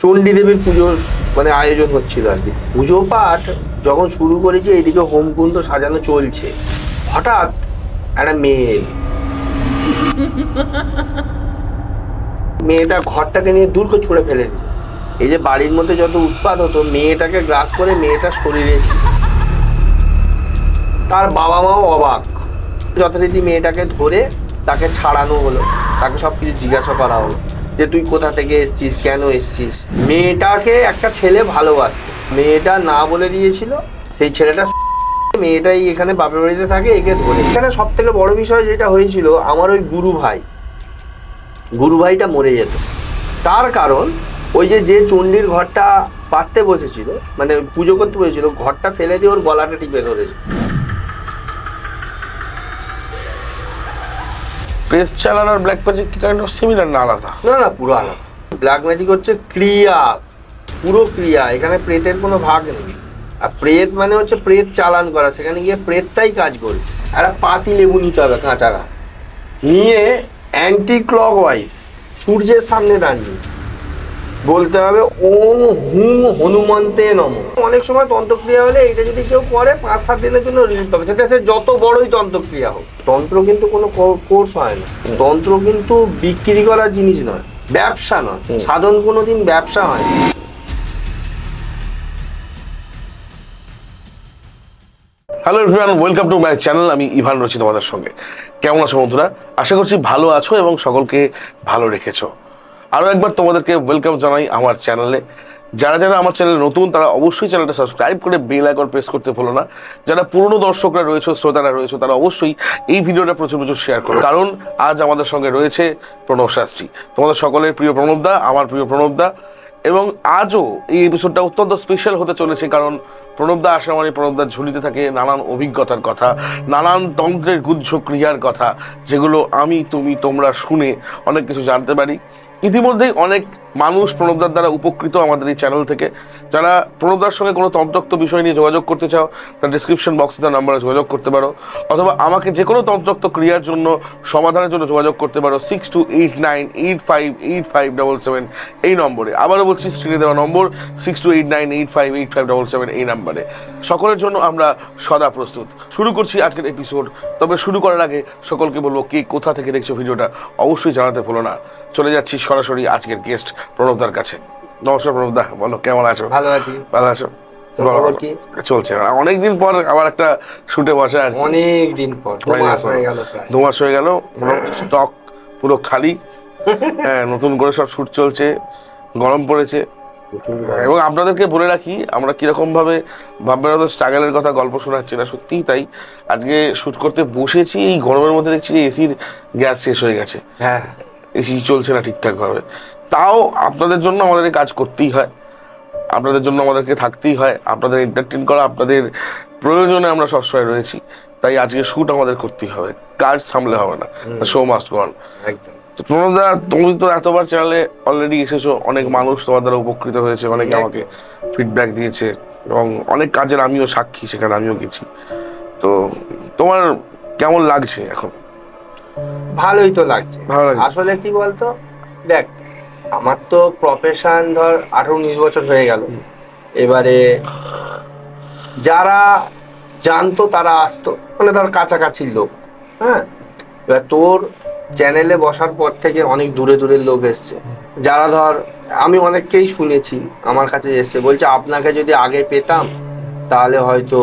চণ্ডী দেবীর পুজোর মানে আয়োজন হচ্ছিল আর কি। পুজো পাঠ যখন শুরু করেছে, এইদিকে হোমকুণ্ড সাজানো চলছে, হঠাৎ একটা মেয়ে এলো। মেয়েটা ঘরটাকে নিয়ে দূর করে ছুঁড়ে ফেলে দিল। এই যে বাড়ির মধ্যে যত উৎপাত হতো, মেয়েটাকে গ্রাস করে মেয়েটার শরীরে ছিল। তার বাবা মাও অবাক। যথারীতি মেয়েটাকে ধরে তাকে ছাড়ানো হলো, তাকে সব কিছু জিজ্ঞাসা করা হলো যে তুই কোথা থেকে এসছিস, কেন এসছিস। মেয়েটাকে একটা ছেলে ভালোবাসতো, মেয়েটা না বলে দিয়েছিল। সেই ছেলেটা মেয়েটাই এখানে বাপের বাড়িতে থাকে, একে ধরে। এখানে সব থেকে বড় বিষয় যেটা হয়েছিল, আমার ওই গুরু ভাইটা মরে যেত। তার কারণ ওই যে চণ্ডীর ঘরটা পাততে বসেছিল, মানে পুজো করতে বসেছিল, ঘরটা ফেলে দিয়ে ওর গলাটা টিপে ধরেছে। প্রেস চালান আর ব্ল্যাক ম্যাজিক কি কাইন্ড অফ সিমিলার না আলাদা? না, পুরো আলাদা। ব্ল্যাক ম্যাজিক হচ্ছে ক্রিয়া, পুরো ক্রিয়া। এখানে প্রেতের কোনো ভাগ নেই। আর প্রেত মানে হচ্ছে প্রেত চালান করা, সেখানে গিয়ে প্রেতটাই কাজ করবে। একটা পাতি লেবু নিতে হবে কাঁচারা, নিয়ে অ্যান্টি ক্লক ওয়াইজ সূর্যের সামনে দাঁড়িয়ে বলতে হবে ওম হুম হনুমন্তে নমঃ। অনেক সময় তন্ত্রক্রিয়া হলে এটা যদি কেউ করে 5-7 দিনের জন্য রিলিফ পাবে, সেটা সে যত বড়ই তন্ত্রক্রিয়া হোক। তন্ত্র কিন্তু কোনো কোর্স হয় না, তন্ত্র কিন্তু বিক্রি করার জিনিস নয়, ব্যবসা নয়। সাধন কোনোদিন ব্যবসা হয় না। Hello everyone, welcome to my channel. আমি ইভান রয়েছি তোমাদের সঙ্গে। কেমন আছো বন্ধুরা? আশা করছি ভালো আছো এবং সকলকে ভালো রেখেছো। আরও একবার তোমাদেরকে ওয়েলকাম জানাই আমার চ্যানেলে। যারা যারা আমার চ্যানেলে নতুন, তারা অবশ্যই চ্যানেলটা সাবস্ক্রাইব করে বেল আইকন প্রেস করতে ভুলো না। যারা পুরনো দর্শকরা রয়েছে, শ্রোতারা রয়েছে, তারা অবশ্যই এই ভিডিওটা প্রচুর প্রচুর শেয়ার করো, কারণ আজ আমাদের সঙ্গে রয়েছে প্রণব শাস্ত্রী, তোমাদের সকলের প্রিয় প্রণবদা, আমার প্রিয় প্রণবদা। এবং আজও এই এপিসোডটা অত্যন্ত স্পেশাল হতে চলেছে, কারণ প্রণবদা আসা মানে প্রণবদার ঝুলিতে থাকে নানান অভিজ্ঞতার কথা, নানান তন্ত্রের গুহ্য ক্রিয়ার কথা, যেগুলো আমি, তুমি, তোমরা শুনে অনেক কিছু জানতে পারি। ইতিমধ্যেই অনেক মানুষ প্রণবদার দ্বারা উপকৃত আমাদের এই চ্যানেল থেকে। যারা প্রণবদার সঙ্গে কোনো তন্ত্রোক্ত বিষয় নিয়ে যোগাযোগ করতে চাও, তার ডিসক্রিপশন বক্সে তার নাম্বারে যোগাযোগ করতে পারো, অথবা আমাকে যে কোনো তন্ত্রোক্ত ক্রিয়ার জন্য সমাধানের জন্য যোগাযোগ করতে পারো 6289858577 এই নম্বরে। আবারও বলছি, স্ক্রিনে দেওয়া নম্বর 6289858577 এই নাম্বারে। সকলের জন্য আমরা সদা প্রস্তুত। শুরু করছি আজকের এপিসোড। তবে শুরু করার আগে সকলকে বলবো, কে কোথা থেকে দেখছো ভিডিওটা অবশ্যই জানাতে ভুলো না। চলে যাচ্ছি সরাসরি আজকের গেস্ট প্রণবদার কাছে। নমস্কার প্রণবদা, বলো কেমন আছো? ভালো আছি। ভালো আছো? চলছে না, অনেকদিন পর আবার একটা শুটে বসে। আর অনেক দিন পর, 2 মাস হয়ে গেল। স্টক পুরো খালি। হ্যাঁ, নতুন করে সব শুট চলছে, গরম পড়েছে। এবং আপনাদেরকে বলে রাখি, আমরা কিরকম ভাবে ভাববেন হয়তো স্ট্রাগলের কথা, গল্প শোনাচ্ছি না, সত্যিই তাই। আজকে শুট করতে বসেছি, এই গরমের মধ্যে দেখছি এসির গ্যাস শেষ হয়ে গেছে। হ্যাঁ, এসি চলছে না ঠিকঠাক ভাবে। তাও আপনাদের জন্য আমাদেরকে কাজ করতেই হয়, আপনাদের জন্য আমাদেরকে থাকতেই হয়, আপনাদের এন্টারটেইন করা, আপনাদের প্রয়োজনে আমরা সবসময় রয়েছি। তাই আজকে শুট আমাদের করতেই হবে, কাজ সামলে হবে না, শো মাস্ট গো অন। তো প্রণবদা, তুমি তো এতবার চ্যানেলে অলরেডি এসেছো, অনেক মানুষ তোমার দ্বারা উপকৃত হয়েছে, অনেকে আমাকে ফিডব্যাক দিয়েছে, এবং অনেক কাজের আমিও সাক্ষী, সেখানে আমিও গেছি। তো তোমার কেমন লাগছে এখন? ভালোই তো লাগছে। ভালো লাগছে। আসলে কি বলতো, দেখ, আমার তো প্রফেশন ধর 18-19 বছর হয়ে গেল। এবারে যারা জানতো তারা আসতো, মানে ধর কাছাকাছির লোক। হ্যাঁ, এবার তোর চ্যানেলে বসার পর থেকে অনেক দূরে দূরের লোক এসছে, যারা ধর, আমি অনেককেই শুনেছি আমার কাছে এসছে, বলছে আপনাকে যদি আগে পেতাম তাহলে হয়তো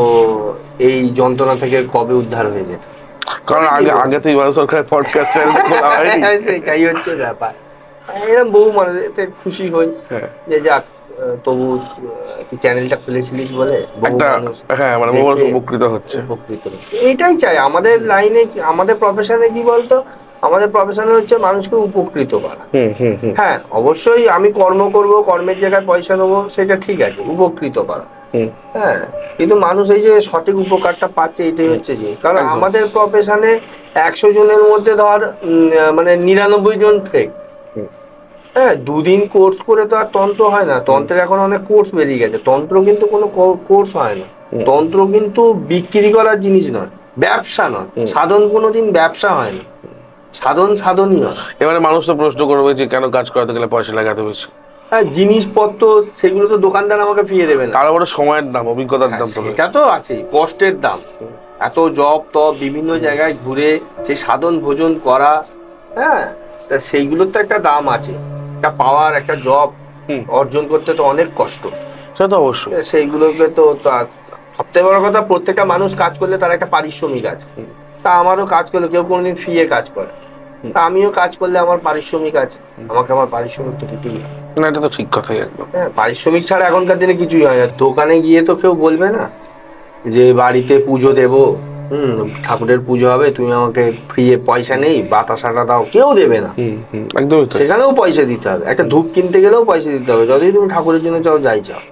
এই যন্ত্রণা থেকে কবে উদ্ধার হয়ে যেত। কারণ আগে তো ইমাম সরকারের পডকাস্ট সেটাই হচ্ছে ব্যাপার। এরকম বহু মানুষ এতে খুশি হই যে যাক, তবু তুই চ্যানেলটা খুলেছিলিস বলে বহু মানুষ উপকৃত হচ্ছে। এইটাই চাই আমাদের লাইনে, আমাদের প্রফেশনে। কি বলতো, আমাদের প্রফেশনে হচ্ছে মানুষকে উপকৃত করা। হ্যাঁ, অবশ্যই আমি কর্ম করব, কর্মের জায়গায় পয়সা নেবো, সেটা ঠিক আছে, উপকৃত করা। হ্যাঁ, কিন্তু মানুষ এই যে সঠিক উপকারটা পাচ্ছে, এটাই হচ্ছে যে, কারণ আমাদের প্রফেশনে 100 জনের মধ্যে ধর মানে 99 জন ফেক। হ্যাঁ, 2 দিন কোর্স করে তো আর তন্ত্র হয় না। তন্ত্রের এখন অনেক কোর্স বেরিয়ে গেছে। তন্ত্র কিন্তু কোনো কোর্স হয় না। তন্ত্র কিন্তু বিক্রি করার জিনিস নয়, ব্যবসা নয়। সাধন কোনোদিন ব্যবসা হয় না, সাধনই হয়। এবারে মানুষ তো প্রশ্ন করবে যে কেন কাজ করাতে গেলে পয়সা লাগাতে বেশি। হ্যাঁ, জিনিসপত্র সেগুলো তো দোকানদার আমাকে ফিরিয়ে দেবে না। তার উপরে সময়ের দাম, অভিজ্ঞতার দাম তো এটা তো আছে, কষ্টের দাম। এত জব টব বিভিন্ন জায়গায় ঘুরে সেই সাধন ভোজন করা, হ্যাঁ, তা সেইগুলোর তো একটা দাম আছে। একটা পাওয়ার, একটা জব অর্জন করতে তো অনেক কষ্ট। সে তো অবশ্যই। সেইগুলোকে তো সবথেকে বড় কথা, প্রত্যেকটা মানুষ কাজ করলে তার একটা পারিশ্রমিক আছে। তা আমারও কাজ করলে, কেউ কোনোদিন ফ্রিয়ে কাজ করে, তা আমিও কাজ করলে আমার পারিশ্রমিক আছে, আমাকে আমার পারিশ্রমিক তো দিতেই হবে। না, এটা তো ঠিক কথাই একদম। হ্যাঁ, পারিশ্রমিক ছাড়া এখনকার দিনে কিছুই হয় না। দোকানে গিয়ে তো কেউ বলবে না যে বাড়িতে পুজো দেবো, ঠাকুরের পুজো হবে, তুমি আমাকে ফ্রি পয়সা নেই বাতাসাটা দাও, কেউ দেবে না। একদমই তাই। সেখানেও পয়সা দিতে হবে, একটা ধূপ কিনতে গেলেও পয়সা দিতে হবে, যদি তুমি ঠাকুরের জন্য চাও, যাই চাও।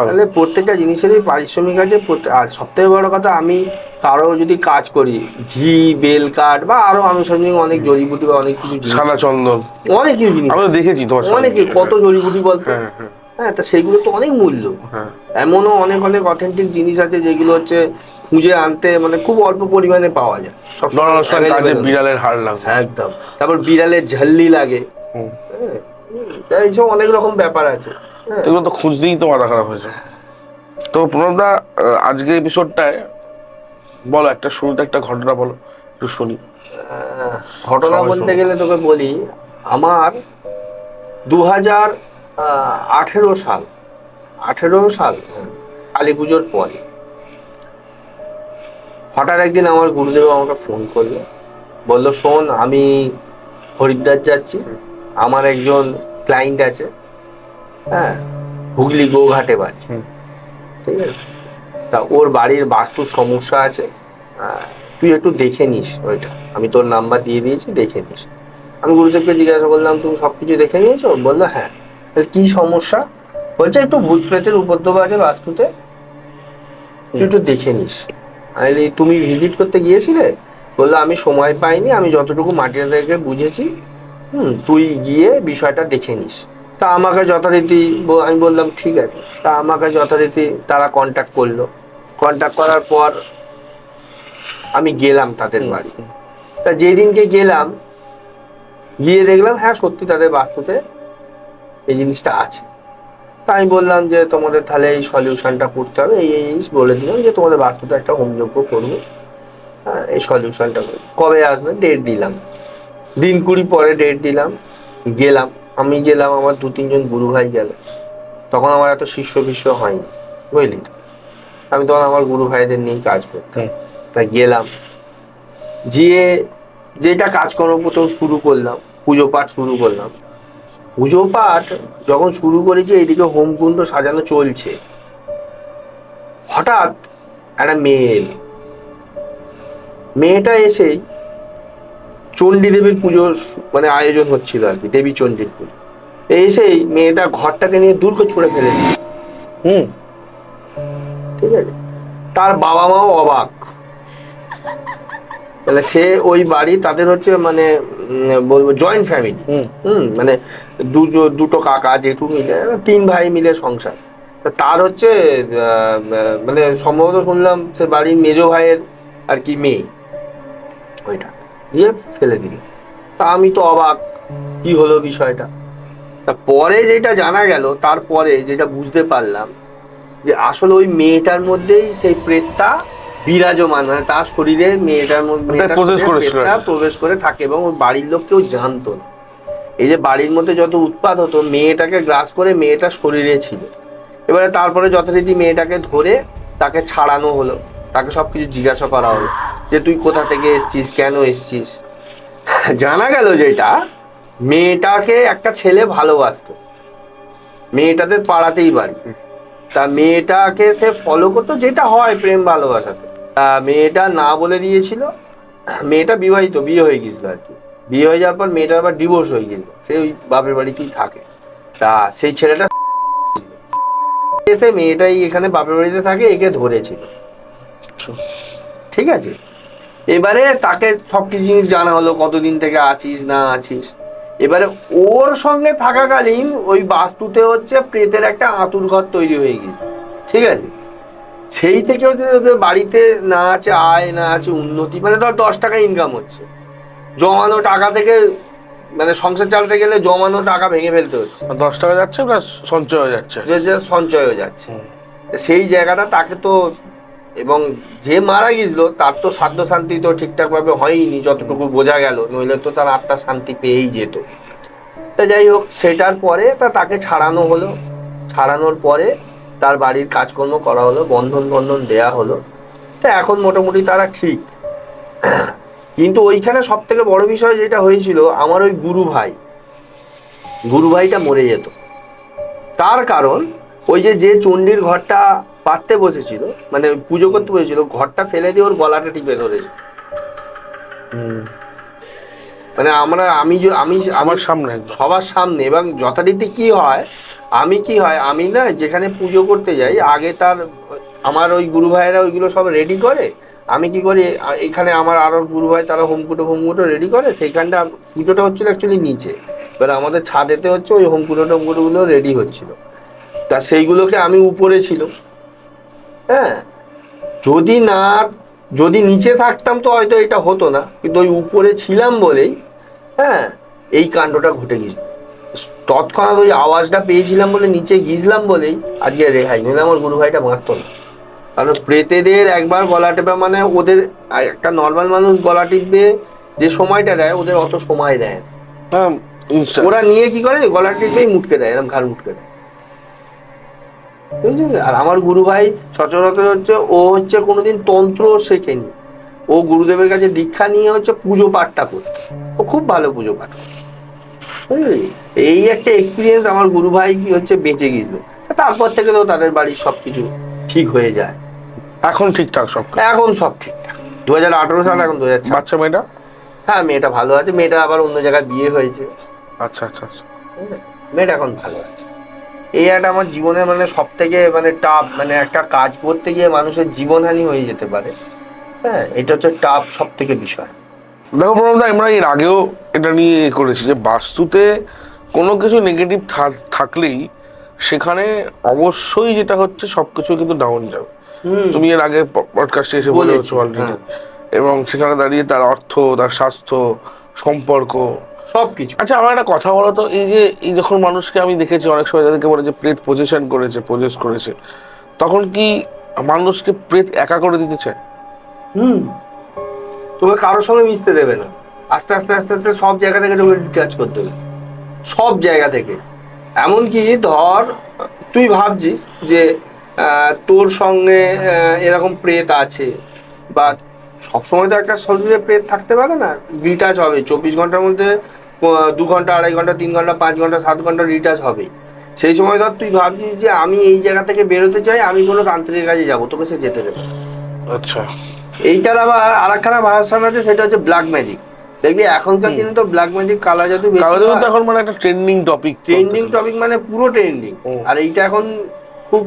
তাহলে প্রত্যেকটা জিনিসেরই পারিশ্রমিক আছে। আর সব থেকে বড় কথা, আমি কারো যদি কাজ করি, ঘি, বেল কাঠ বা আরো আনুষঙ্গিক অনেক জড়িবুটি বা অনেক কিছু জিনিস, সাদা চন্দন, অনেক কিছু জিনিস আমি দেখেছি তোমার অনেক কত জড়িবুটি বলতো। হ্যাঁ, তা সেগুলো তো অনেক মূল্য। এমনও অনেক অনেক অথেন্টিক জিনিস আছে যেগুলো হচ্ছে খুঁজে আনতে মানে খুব অল্প পরিমাণে পাওয়া যায়। কাজে বিড়ালের হাড় লাগে, একদম। তারপর বিড়ালের ঝাল্লি লাগে, তাই এইসব অনেক রকম ব্যাপার আছে। এগুলো তো খুঁজতেই তো মাথা খারাপ হয়েছে। তো প্রণবদা, আজকে এপিসোডটায় বলো, একটা শুরুতে একটা ঘটনা বলো, একটু শুনি। ঘটনা বলতে গেলে তোকে বলি, আমার 2018 সাল কালী পুজোর পরে হঠাৎ একদিন আমার গুরুদেব আমাকে ফোন করলো, বললো, শোন, আমি হরিদ্বার যাচ্ছি, আমার একজন ক্লায়েন্ট আছে, হ্যাঁ, হুগলি গোঘাটে বাড়ি, ঠিক আছে, তা ওর বাড়ির বাস্তুর সমস্যা আছে, তুই একটু দেখে নিস ওইটা, আমি তোর নাম্বার দিয়ে দিয়েছি, দেখে নিস। আমি গুরুদেবকে জিজ্ঞাসা করলাম, তুমি সবকিছু দেখে নিয়েছো? বললো হ্যাঁ। কি সমস্যা? বলছে একটু ভূত প্রেতের উপদ্রব আছে বাস্তুতে, তুই একটু দেখে নিস। আমি, তুমি ভিজিট করতে গিয়েছিলে? বললো আমি সময় পাইনি, আমি যতটুকু মাটির থেকে বুঝেছি, তুই গিয়ে বিষয়টা দেখে নিস। তা আমাকে যথারীতি, আমি বললাম ঠিক আছে। তা আমাকে যথারীতি তারা কন্ট্যাক্ট করলো। কন্ট্যাক্ট করার পর আমি গেলাম তাদের বাড়ি। তা যেদিনকে গেলাম, গিয়ে দেখলাম হ্যাঁ সত্যি তাদের বাস্তুতে এই জিনিসটা আছে। তা আমি বললাম যে তোমাদের তাহলে এই সলিউশনটা করতে হবে, এই বলে দিলাম যে তোমাদের বাস্তুতে একটা হোমযজ্ঞ করবো, হ্যাঁ, এই সলিউশনটা কবে আসবে ডেট দিলাম, দিন 20 পরে ডেট দিলাম। গেলাম, আমি গেলাম, আমার 2-3 জন গুরু ভাই গেল। তখন আমার এত শিষ্য ফিষ্য হয়নি, বুঝলি তো, আমি তখন আমার গুরু ভাইদের নিয়ে কাজ করতাম। তাই গেলাম, গিয়ে যেটা কাজকর্ম প্রথম শুরু করলাম, পুজো পাঠ শুরু করলাম। পুজো পাঠ যখন শুরু করেছি, এইদিকে হোমকুণ্ড সাজানো চলছে, হঠাৎ একটা মেয়ে এলো। মেয়েটা এসেই চণ্ডী দেবীর পুজোর মানে আয়োজন হচ্ছিল আর কি, দেবী চণ্ডীর পুজো, এসেই মেয়েটা ঘরটাকে নিয়ে দূর করে ছুঁড়ে ফেলে দিল। ঠিক আছে, তার বাবা মাও অবাক। মানে সে ওই বাড়ি, তাদের হচ্ছে মানে বলবো জয়েন্ট ফ্যামিলি, মানে দুটো কাকা জেঠু মিলে 3 ভাই মিলে সংসার। তার হচ্ছে মানে সম্ভবত শুনলাম সে বাড়ির মেজো ভাইয়ের আর কি মেয়ে, ওইটা দিয়ে ফেলে দিল। তা আমি তো অবাক, কি হলো বিষয়টা। তা পরে যেটা জানা গেল, তারপরে যেটা বুঝতে পারলাম, যে আসলে ওই মেয়েটার মধ্যেই সেই প্রেতটা বিরাজমান, মানে তার শরীরে মেয়েটার মধ্যে প্রবেশ করে থাকে, এবং ওর বাড়ির লোক কেউ জানতো না। এই যে বাড়ির মধ্যে যত উৎপাত হতো, মেয়েটাকে গ্রাস করে মেয়েটা শরীরে ছিল। এবারে তারপরে যথারীতি মেয়েটাকে ধরে তাকে ছাড়ানো হলো, তাকে সবকিছু জিজ্ঞাসা করা হলো যে তুই কোথা থেকে এসছিস, কেন এসছিস। জানা গেল যেটা, মেয়েটাকে একটা ছেলে ভালোবাসতো, মেয়েটাদের পাড়াতেই বাড়ি। তা মেয়েটাকে সে ফলো করতো, যেটা হয় প্রেম ভালোবাসাতে। তা মেয়েটা না বলে দিয়েছিল। মেয়েটা বিবাহিত, বিয়ে হয়ে গেছিল আর কি। বিয়ে হয়ে যাওয়ার পর মেয়েটার আবার ডিভোর্স হয়ে গেল, সে ওই বাপের বাড়িতেই থাকে। তা সেই ছেলেটা এসে, মেয়েটাই এখানে বাপের বাড়িতে থাকে, একে ধরেছিল। ঠিক আছে, এবারে তাকে সবকিছু জিনিস জানা হলো, কতদিন থেকে আছিস না আছিস। এবারে ওর সঙ্গে থাকাকালীন ওই বাস্তুতে হচ্ছে প্রেতের একটা আঁতুর ঘর তৈরি হয়ে গেছে। ঠিক আছে, সেই থেকে ওদের বাড়িতে না আছে আয়, না আছে উন্নতি, মানে ধর 10 টাকা ইনকাম হচ্ছে, জমানো টাকা থেকে মানে সংসার চালাতে গেলে জমানো টাকা ভেঙে ফেলতে হচ্ছে, 10 টাকা যাচ্ছে প্লাস সঞ্চয় হয়ে যাচ্ছে। যে সঞ্চয় হয়ে যাচ্ছে। সেই জায়গাটা তাকে তো, এবং যে মারা গেছিল তার তো সাধ্য শান্তি তো ঠিকঠাক ভাবে হয়নি যতটুকু বোঝা গেল, নইলে তো তার আত্মার শান্তি পেয়েই যেত। তা যাই হোক, সেটার পরে তাকে ছাড়ানো হলো। ছাড়ানোর পরে তার বাড়ির কাজকর্ম করা হলো, বন্ধন দেয়া হলো। তা এখন মোটামুটি তারা ঠিক। কিন্তু ওইখানে সব থেকে বড় বিষয় যেটা হয়েছিল, আমার ওই গুরু ভাইটা মরে যেত। তার কারণ ওই যে চণ্ডীর ঘরটা পাততে বসেছিল, মানে পুজো করতে বসেছিল, ঘরটা ফেলে দিয়ে ওর গলাটা টিপে ধরেছে। মানে আমি আমার সামনে সবার সামনে। এবং যথারীতি আমি না যেখানে পুজো করতে যাই, আগে আমার ওই গুরু ভাইয়েরা ওইগুলো সব রেডি করে। আমি কি করি, এখানে আমার আরো গুরু ভাই তারা হোমকুটো রেডি করে। সেইখানটা পুজোটা হচ্ছিল অ্যাকচুয়ালি নিচে, এবার আমাদের ছাদেতে হচ্ছে ওই হোমকুটো রেডি হচ্ছিল। তা সেইগুলোকে আমি উপরে ছিল। হ্যাঁ, যদি নিচে থাকতাম তো হয়তো এটা হতো না, কিন্তু ওই উপরে ছিলাম বলেই হ্যাঁ এই কাণ্ডটা ঘটে গেছিল। তৎক্ষণাৎ ওই আওয়াজটা পেয়েছিলাম বলে নিচে গিয়েছিলাম বলেই আজকে রেহাই, নইলে আমার গুরু ভাইটা বাঁচত না। কারণ প্রেতেদের একবার গলা টেপা মানে ওদের, একটা নর্মাল মানুষ গলা টিপবে যে সময়টা দেয়, ওদের অত সময় দেয় না। ওরা নিয়ে কি করে, গলা টিপবেই মুটকে দেয়, এরকম ঘাড় মুটকে দেয়। আর আমার গুরু ভাই সচরাচর হচ্ছে, ও হচ্ছে কোনোদিন তন্ত্র শেখেনি। ও গুরুদেবের কাছে দীক্ষা নিয়ে হচ্ছে পুজো পাঠটা করতো। ও খুব ভালো পুজো পাঠ করতো। এই একটা এক্সপিরিয়েন্স আমার গুরু ভাই কি হচ্ছে বেঁচে গেছিল। তারপর থেকে তো তাদের বাড়ির সবকিছু ঠিক হয়ে যায়। এখন ঠিকঠাক সব? এখন সব ঠিকঠাক। 2018 সাল, এখন 2026। বাচ্চা মেয়েটা? হ্যাঁ, মেয়েটা ভালো আছে। মেয়েটা আবার অন্য জায়গায় বিয়ে হয়েছে। আচ্ছা আচ্ছা আচ্ছা। মেয়েটা এখন ভালো আছে। এই একটা আমার জীবনের মানে সব থেকে মানে টাফ, মানে একটা কাজ করতে গিয়ে মানুষের জীবনহানি হয়ে যেতে পারে। হ্যাঁ, এটা হচ্ছে টাফ সব থেকে বিষয়। দেখো প্রণবদা, আমরা এর আগেও এটা নিয়ে করেছি যে বাস্তুতে কোনো কিছু নেগেটিভ থাকলেই সেখানে অবশ্যই যেটা হচ্ছে সবকিছু কিন্তু ডাউন যাবে। তুমি এর আগে পডকাস্টে এসে বলেছো অলরেডি। এবং সেখানে দাঁড়িয়ে তার অর্থ, তার স্বাস্থ্য, সম্পর্ক সবকিছু। আচ্ছা, আমার একটা কথা বলো তো, এই যখন মানুষকে আমি দেখেছি অনেক সময় যাদেরকে বলে যে প্রেত পজেস করেছে, তখন কি মানুষকে প্রেত একা করে দিতে চায়? তোমাকে কারোর সঙ্গে মিশতে দেবে না। আস্তে আস্তে আস্তে আস্তে সব জায়গা থেকে তোমাকে ডিটাচ করতে হবে, সব জায়গা থেকে। এমনকি ধর তুই ভাবছিস যে তোর সঙ্গে এরকম প্রেত আছে, বা সবসময় তো একটা শরীরে প্রেত থাকতে পারে না। ডিটাচ হবে 24 ঘন্টার মধ্যে, 2 ঘন্টা, 2.5 ঘন্টা, 3 ঘন্টা, 5 ঘন্টা, 7 ঘন্টা ডিটাচ হবেই। সেই সময় ধর তুই ভাবছিস যে আমি এই জায়গা থেকে বেরোতে চাই, আমি কোনো তান্ত্রিকের কাছে যাবো, তোকে সে যেতে দেবে। আচ্ছা, এইটার আবার আরেকখানা ভার্সন আছে, সেটা হচ্ছে ব্ল্যাক ম্যাজিক। দেখবি এখনকার দিনে তো ব্ল্যাক ম্যাজিক, কালা জাদু তো এখন মানে একটা ট্রেন্ডিং টপিক, মানে পুরো ট্রেন্ডিং। আর এইটা এখন খুব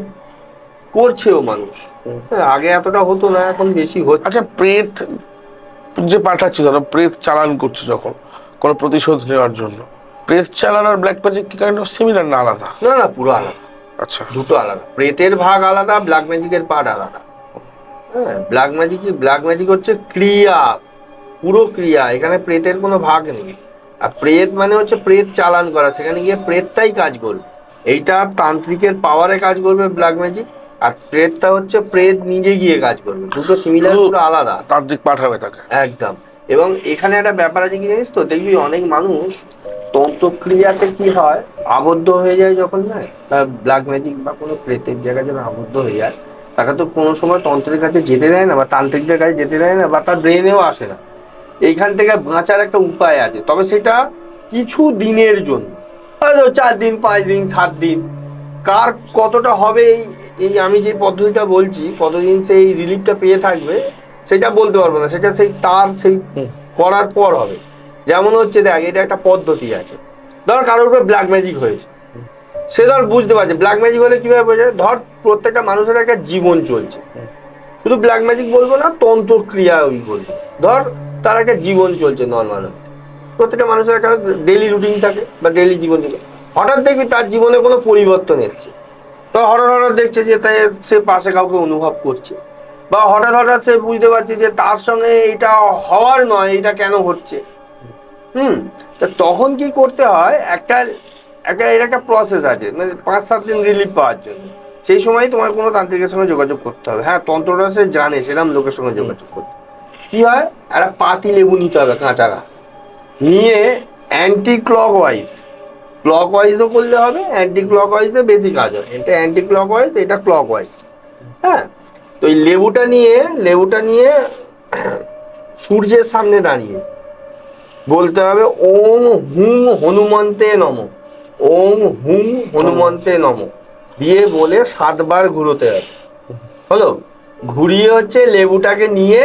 করছেও মানুষ। আগে এতটা হতো না, এখন বেশি হচ্ছে। আচ্ছা, প্রেত যে পাঠাচ্ছি, ধরো প্রেত চালান করছে যখন কোনো প্রতিশোধ নেওয়ার জন্য, প্রেত চালান আর ব্ল্যাক ম্যাজিক কি কাইন্ড অফ সিমিলার না আলাদা? না, পুরো আলাদা। আচ্ছা, দুটো আলাদা। প্রেতের ভাগ আলাদা, ব্ল্যাক ম্যাজিকের পার্ট আলাদা। হ্যাঁ, ব্ল্যাক ম্যাজিক হচ্ছে ক্রিয়া, পুরো ক্রিয়া। এখানে প্রেতের কোনো ভাগ নেই। আর প্রেত মানে হচ্ছে প্রেত চালান করা, সেখানে গিয়ে প্রেতটাই কাজ করবে। এইটা তান্ত্রিকের পাওয়ারে কাজ করবে ব্ল্যাক ম্যাজিক, আর প্রেতটা হচ্ছে প্রেত নিজে গিয়ে কাজ করবে। দুটো সিমিলার, পুরো আলাদা। তান্ত্রিক পাঠাবে তাকে, একদম। এবং এখানে একটা ব্যাপার আছে কি জানিস তো, দেখবি অনেক মানুষ তন্ত্রক্রিয়াতে কি হয়, আবদ্ধ হয়ে যায় যখন যায়, ব্ল্যাক ম্যাজিক বা কোনো প্রেতের জায়গায় যখন আবদ্ধ হয়ে যায়, তাকে তো কোনো সময় তন্ত্রের কাছে যেতে দেয় না, বা তান্ত্রিকদের কাছে যেতে দেয় না, বা তার ব্রেনেও আসে না। এইখান থেকে বাঁচার একটা উপায় আছে, তবে সেটা কিছু দিনের জন্য, হয়তো 4 দিন, 5 দিন, 7 দিন। কার কতটা হবে এই আমি যে পদ্ধতিটা বলছি, কতদিন সেই রিলিফটা পেয়ে থাকবে সেটা বলতে পারবো না। সেটা সেই করার পর হবে। যেমন হচ্ছে দেখ, এটা একটা পদ্ধতি আছে। ধর কারোর উপরে ব্ল্যাক ম্যাজিক হয়েছে, সে ধর বুঝতে পারছে ব্ল্যাক ম্যাজিক হলে কিভাবে বোঝে। ধর প্রত্যেকটা মানুষের একটা জীবন চলছে, শুধু ব্ল্যাক ম্যাজিক বলবো না, তন্ত্রক্রিয়া ওই বলবো। ধর তার একটা জীবন চলছে নর্মাল, প্রত্যেকটা মানুষের একটা ডেইলি রুটিন থাকে বা ডেইলি জীবন চলছে। হঠাৎ দেখবি তার জীবনে কোনো পরিবর্তন এসছে। তো হঠাৎ দেখছে যে সে পাশে কাউকে অনুভব করছে, বা হঠাৎ সে বুঝতে পারছে যে তার সঙ্গে এটা হওয়ার নয়, এটা কেন হচ্ছে। তা তখন কি করতে হয়, এর একটা প্রসেস আছে, মানে 5-7 দিন রিলিফ পাওয়ার জন্য। সেই সময় তোমার কোনো তান্ত্রিকের সঙ্গে যোগাযোগ করতে হবে। হ্যাঁ, তন্ত্রটা সে জানে, সেরকম লোকের সঙ্গে যোগাযোগ করতে। কি হয়, একটা পাতি লেবু নিতে হবে কাঁচারা, নিয়ে অ্যান্টি ক্লক ওয়াইজও করলে হবে, অ্যান্টি ক্লক ওয়াইজে বেশি কাজ হয়। এটা অ্যান্টি ক্লক ওয়াইজ, এটা ক্লক ওয়াইজ। হ্যাঁ, তো এই লেবুটা নিয়ে সূর্যের সামনে দাঁড়িয়ে বলতে হবে ওম হুম হনুমন্তে নম, ওম হুম হনুমন্তে নম দিয়ে বলে 7 বার ঘুরোতে হবে। হলো, ঘুরিয়ে হচ্ছে লেবুটাকে নিয়ে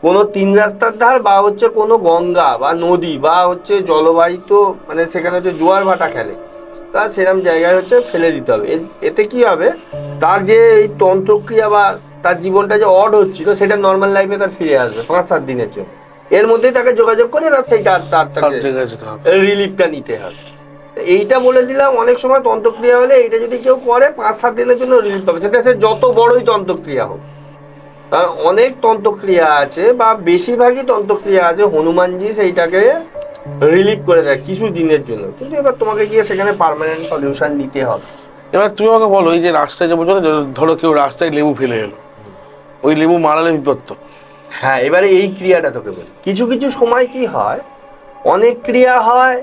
কোনো 3 রাস্তার ধার বা হচ্ছে কোনো গঙ্গা বা নদী বা হচ্ছে জলবাহিত, মানে সেখানে হচ্ছে জোয়ার ভাটা খেলে, তা সেরকম জায়গায় হচ্ছে ফেলে দিতে হবে। এতে কি হবে, তার যে এই তন্ত্রক্রিয়া বা তার জীবনটা যে অড হচ্ছিল সেটা নর্মাল লাইফে তার ফিরে আসবে 5-7 দিনের জন্য। এর মধ্যেই তাকে যোগাযোগ করে সেইটা তাকে রিলিফটা নিতে হবে। এইটা বলে দিলাম, অনেক সময় তন্ত্রক্রিয়া হলে এইটা যদি কেউ করে 5-7 দিনের জন্য রিলিফ পাবে, সেটা সে যত বড়ই তন্ত্রক্রিয়া হোক। কারণ অনেক তন্ত্রক্রিয়া আছে বা বেশিরভাগই তন্ত্রক্রিয়া আছে, হনুমানজি সেইটাকে রিলিফ করে দেয় কিছু দিনের জন্য, কিন্তু এবার তোমাকে গিয়ে সেখানে পার্মানেন্ট সলিউশন নিতে হবে। এবার তুমি আমাকে বলো, এই যে রাস্তায় যে বলছো, ধরো কেউ রাস্তায় লেবু ফেলে এলো, ওই লেবু মারালে বিপদ তো। হ্যাঁ, এবারে এই ক্রিয়াটা তোকে বলি। কিছু কিছু সময় কি হয়, অনেক ক্রিয়া হয়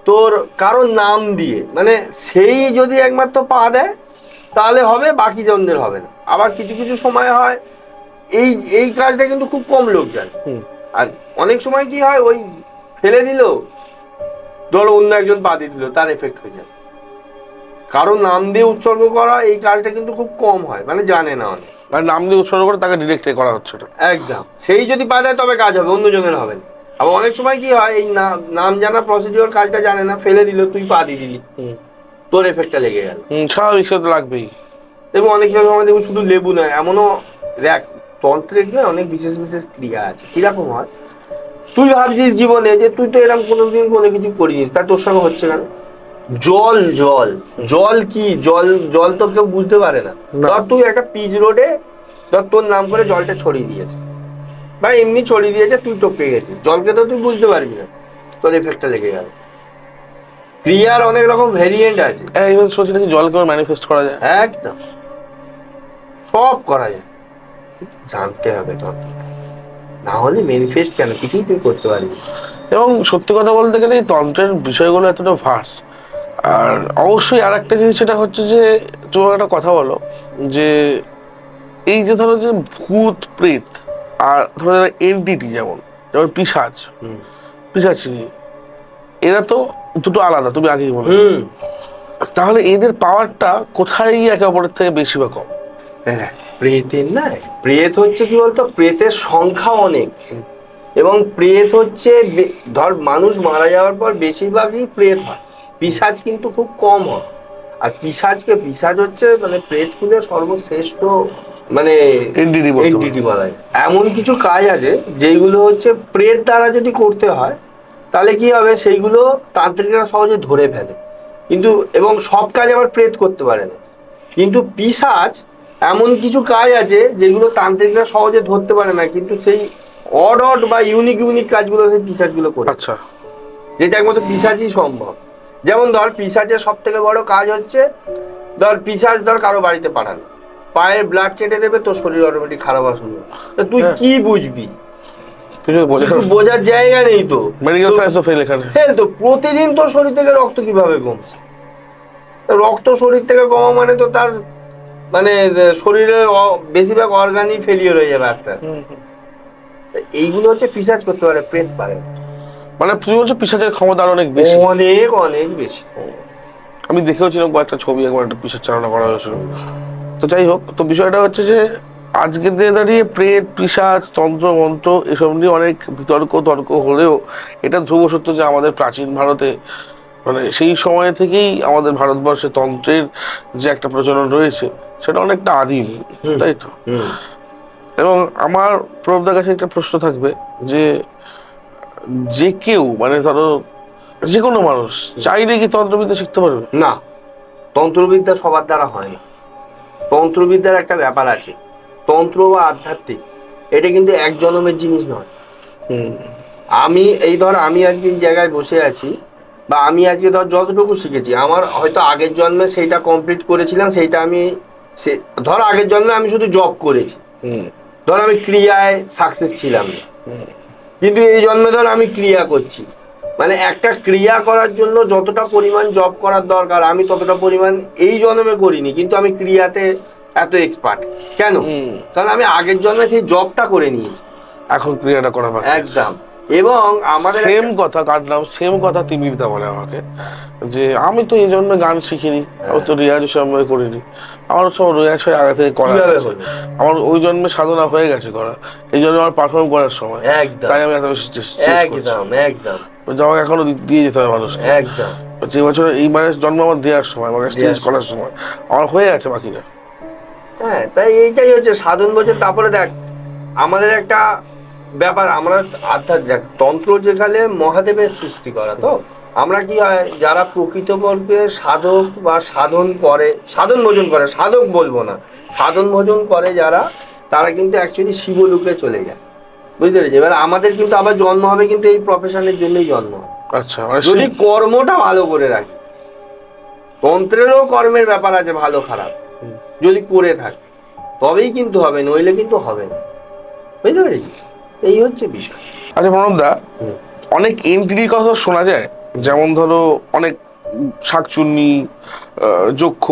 তোর কারোর নাম দিয়ে, মানে সেই যদি একমাত্র পা দেয় তাহলে হবে, বাকি জনদের হবে না। আবার কিছু কিছু সময় হয় এই কাজটা কিন্তু খুব কম লোক জানে। আর অনেক সময় কি হয়, ওই ফেলে দিল, ধরো অন্য একজন পা দিয়ে দিল, তার এফেক্ট হয়ে যায়। কারো নাম দিয়ে উৎসর্গ করা এই কাজটা কিন্তু খুব কম হয়, মানে জানে না অনেক। আর নাম দিয়ে উৎসর্গ করে তাকে ডিরেক্ট করা হচ্ছে এটা। একদম, সেই যদি পা দেয় তবে কাজ হবে, অন্যজনের হবে না। আবার অনেক সময় কি হয়, এই নাম জানা প্রসিডিওর কাজটা জানে না, ফেলে দিল, তুই পা দিয়ে দিলি, তোর এফেক্টটা লেগে গেল। স্বাভাবিক, সে তো লাগবেই। এবং অনেক সময় দেখবো শুধু লেবু নয়, এমনও দেখ তন্ত্রের না অনেক বিশেষ বিশেষ ক্রিয়া আছে। কিরকম হয়, তুই ভাবছিস জীবনে যে তুই তো এরকম কোনোদিন কোনো কিছু করিস, তা তোর সঙ্গে হচ্ছে কেন? জল জল জল কি জল, জল তো কেউ বুঝতে পারে না। ধর তুই একটা পিচ রোডে, ধর তোর নাম করে জলটা ছড়িয়ে দিয়েছে, বা এমনি ছড়িয়ে দিয়েছে, তুই টপকে গেছিস, জলকে তো তুই বুঝতে পারবি না, তোর এফেক্টটা লেগে গেল। ক্রিয়ার অনেক রকম ভেরিয়েন্ট আছে। এইবার শুনছি নাকি জলকে ম্যানিফেস্ট করা যায়। একদম, সব করা যায়, জানতে হবে তো, না হলে ম্যানিফেস্ট কেন, কিছুই তুই করতে পারবি। এবং সত্যি কথা বলতে গেলে এই তন্ত্রের বিষয়গুলো এতটা ভার্স। আর অবশ্যই আর একটা জিনিস, সেটা হচ্ছে যে তুমি একটা কথা বলো, যে এই যে ধরো যে ভূত প্রেত আর ধরো এনটিটি, যেমন যেমন পিশাচিনী, এরা তো দুটো আলাদা, তুমি আগেই বলো। তাহলে এদের পাওয়ারটা কোথায় গিয়ে একে অপরের থেকে বেশি বা কম? হ্যাঁ, প্রেতের না, প্রেত হচ্ছে কি বলতো, প্রেতের সংখ্যা অনেক। এবং প্রেত হচ্ছে ধর মানুষ মারা যাওয়ার পর বেশিরভাগই প্রেত হয়, পিশাচ কিন্তু খুব কম হয়। আর পিশাচ হচ্ছে মানে প্রেত কুলের সর্বশ্রেষ্ঠ, মানে এনটিটি বলা যায়। এমন কিছু কাজ আছে যেগুলো হচ্ছে প্রেত দ্বারা যদি করতে হয়, তাহলে কি হবে, সেইগুলো তান্ত্রিকরা সহজে ধরে ফেলে। কিন্তু এবং সব কাজ আবার প্রেত করতে পারে না। কিন্তু পিশাচ এমন কিছু কাজ আছে যেগুলো তান্ত্রিকরা সহজে ধরতে পারে না, কিন্তু সেই অড বা ইউনিক কাজগুলো সেই পিশাচগুলো করে। আচ্ছা, যেটা একমাত্র পিশাচই সম্ভব। যেমন ধর, পিশাচের সব থেকে বড় কাজ হচ্ছে, ধর পিশাচ কারো বাড়িতে পাঠালো, পায়ের ব্লাড চেটে দেবে, তোর শরীর অটোমেটিক খারাপ হওয়া শুরু হবে। তা তুই কি বুঝবি? বোঝার জায়গা নেই তো, মেডিকেল সায়েন্স তো ফেল এখানে। ফেল তো। প্রতিদিন তোর শরীর থেকে রক্ত কিভাবে কমছে? রক্ত শরীর থেকে কমা মানে তো তার মানে শরীরের বেশিরভাগ অর্গানই ফেলিওর হয়ে যাবে আস্তে আস্তে। এইগুলো হচ্ছে পিশাচ করতে পারে, প্রেত পারে। মানে তুমি বলছো পিশাচের ক্ষমতা অনেক বেশি? অনেক অনেক বেশি। আমি দেখেওছিলাম কয়েকটা ছবি, একবার একটা পিশাচ চালনা করা হয়েছিল। তো যাই হোক, তো বিষয়টা হচ্ছে যে আজকের দিনে দাঁড়িয়ে প্রেত, পিশাচ, তন্ত্র মন্ত্র এসব নিয়ে অনেক তর্ক হলেও এটা ধ্রুব সত্য যে আমাদের প্রাচীন ভারতে, মানে সেই সময় থেকেই আমাদের ভারতবর্ষে তন্ত্রের যে একটা প্রচলন রয়েছে, সেটা অনেকটা আদিম, তাই তো? এবং আমার প্রভুদের কাছে একটা প্রশ্ন থাকবে, যে কেউ, মানে ধরো যে কোনো মানুষ চাইলে কি তন্ত্রবিদ্যা শিখতে পারবে? না, তন্ত্রবিদ্যা সবার দ্বারা হয় না। তন্ত্রবিদ্যার একটা ব্যাপার আছে, তন্ত্র বা আধ্যাত্মিক, এটা কিন্তু এক জন্মের জিনিস নয়। আমি এই ধর আমি আজকে এই জায়গায় বসে আছি, বা আমি আজকে ধর যতটুকু শিখেছি আমার হয়তো আগের জন্মে সেইটা কমপ্লিট করেছিলাম, সেইটা আমি ধর আগের জন্মে আমি শুধু জব করেছি, ধর আমি ক্রিয়ায় সাকসেস ছিলাম না, কিন্তু এই জন্মে ধর আমি ক্রিয়া করছি, মানে একটা ক্রিয়া করার জন্য যতটা পরিমাণ জব করার দরকার আমি ততটা পরিমাণ এই জন্মে করিনি, কিন্তু আমি ক্রিয়াতে এত এক্সপার্ট কেন? কারণ আমি আগের জন্মে সেই জবটা করে নিয়েছি, এখন ক্রিয়াটা করা বাকি। একদম। এবং আমাদের সেম কথা কাটলাম, সেম কথা তিমিরদা বলে আমাকে যে আমি তো এই জন্য গান শিখিনি, আমি তো রিয়াজ সময় করিনি, আমার সব রিয়াজ হয়ে আগে থেকে করা আছে, আমার ওই জন্মে সাধনা হয়ে গেছে করা, এই জন্য আমার পারফর্ম করার সময়, তাই আমি এত বেশি একদম একদম আমাকে এখনো দিয়ে যেতে হবে মানুষকে, একদম যে বছর এইবারে জন্ম আমার দেওয়ার সময়, আমাকে স্টেজ করার সময় আমার হয়ে আছে বাকিটা। হ্যাঁ, তাই এইটাই হচ্ছে সাধন বছর। তারপরে দেখ আমাদের একটা ব্যাপার, আমরা দেখ তন্ত্র যেখানে মহাদেবের সৃষ্টি করা, তো আমরা কি হয় যারা প্রকৃতপক্ষে সাধক বা সাধন করে, সাধন ভোজন করে, সাধক বলবো না, সাধন ভোজন করে যারা, তারা কিন্তু অ্যাকচুয়ালি শিবলোকে চলে যায়, বুঝতে পেরেছি? এবার আমাদের কিন্তু আবার জন্ম হবে কিন্তু এই প্রফেশনের জন্যই জন্ম হবে, আচ্ছা, যদি কর্মটা ভালো করে রাখি। তন্ত্রেরও কর্মের ব্যাপার আছে ভালো খারাপ, যদি করে থাকে তবেই কিন্তু হবে, নইলে কিন্তু হবে না, বুঝতে পেরেছিস? এই হচ্ছে বিষয়। আচ্ছা প্রণবদা, অনেক এন্ট্রির কথা শোনা যায়, যেমন ধরো অনেক শাকচুন্নি, যক্ষ,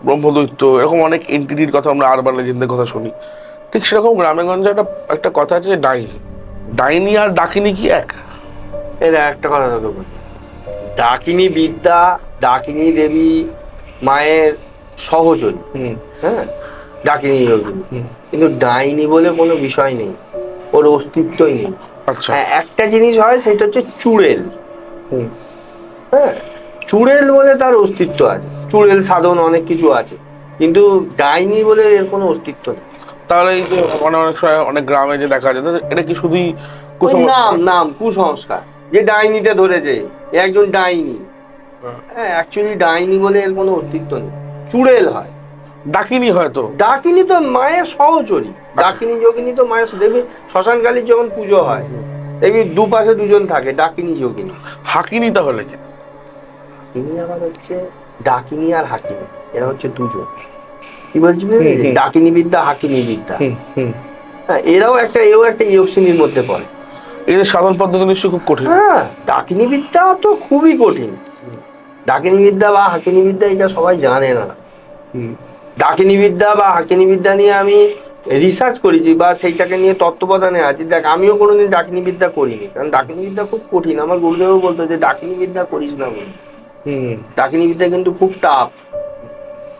ব্রহ্মদৈত্য, এরকম অনেক এন্টিটির কথা আমরা আরবান লেজেন্ডের কথা শুনি। ঠিক সেরকম গ্রামেগঞ্জে একটা কথা আছে যে ডাইনি, ডাইনি আর ডাকিনি কি এক? এটা একটা কথা তোকে বলি, ডাকিনী বিদ্যা, ডাকিনী দেবী মায়ের সহচরী, হ্যাঁ, ডাকিনী যোগিনী, কিন্তু ডাইনি বলে কোনো বিষয় নেই, ওর অস্তিত্বই নেই। আচ্ছা, হ্যাঁ, একটা জিনিস হয় সেটা হচ্ছে চুড়েল, হ্যাঁ, চুড়েল বলে তার অস্তিত্ব আছে, চুড়েল সাধন অনেক কিছু আছে, কিন্তু ডাইনি বলে এর কোনো অস্তিত্ব নেই। তাহলে এই যে অনেক সময় অনেক গ্রামে যে দেখা যায়, এটা কি শুধুই নাম কুসংস্কার? নাম কুসংস্কার, যে ডাইনিটা ধরেছে এ একজন ডাইনি, হ্যাঁ, অ্যাকচুয়ালি ডাইনি বলে এর কোনো অস্তিত্ব নেই, চুড়েল হয়। ডাকিনি হয়তো, ডাকিনী তো মায়ের সহচরী, ডাকিনী যোগিনী তো মায়ের, দেখবি শ্মশানকালীর যখন পুজো হয় দেখবি দুপাশে দুজন থাকে, ডাকিনী যোগিনী। হাকিনি তাহলে কি? হাকিনী আবার হচ্ছে, ডাকিনী আর হাকিনী এরা হচ্ছে দুজন, কি বলছি বুঝলি? ডাকিনী বিদ্যা হাকিনী বিদ্যা, হ্যাঁ, এও একটা যোগ শ্রেণীর মধ্যে পড়ে। এদের সাধন পদ্ধতি নিশ্চয়ই খুব কঠিন। হ্যাঁ, ডাকিনী বিদ্যা তো খুবই কঠিন, ডাকিনী বিদ্যা বা হাকিনী বিদ্যা এটা সবাই জানে না। ডাকিনী বিদ্যা বা হাকিনী বিদ্যা নিয়ে আমি রিসার্চ করেছি বা সেইটাকে নিয়ে তত্ত্বাবধানে আছি। দেখ আমিও কোনোদিন ডাকিনী বিদ্যা করিনি, কারণ ডাকিনী বিদ্যা খুব কঠিন। আমার গুরুদেবও বলতো যে ডাকিনী বিদ্যা করিস না বলে, ডাকিনী বিদ্যা কিন্তু খুব টাফ,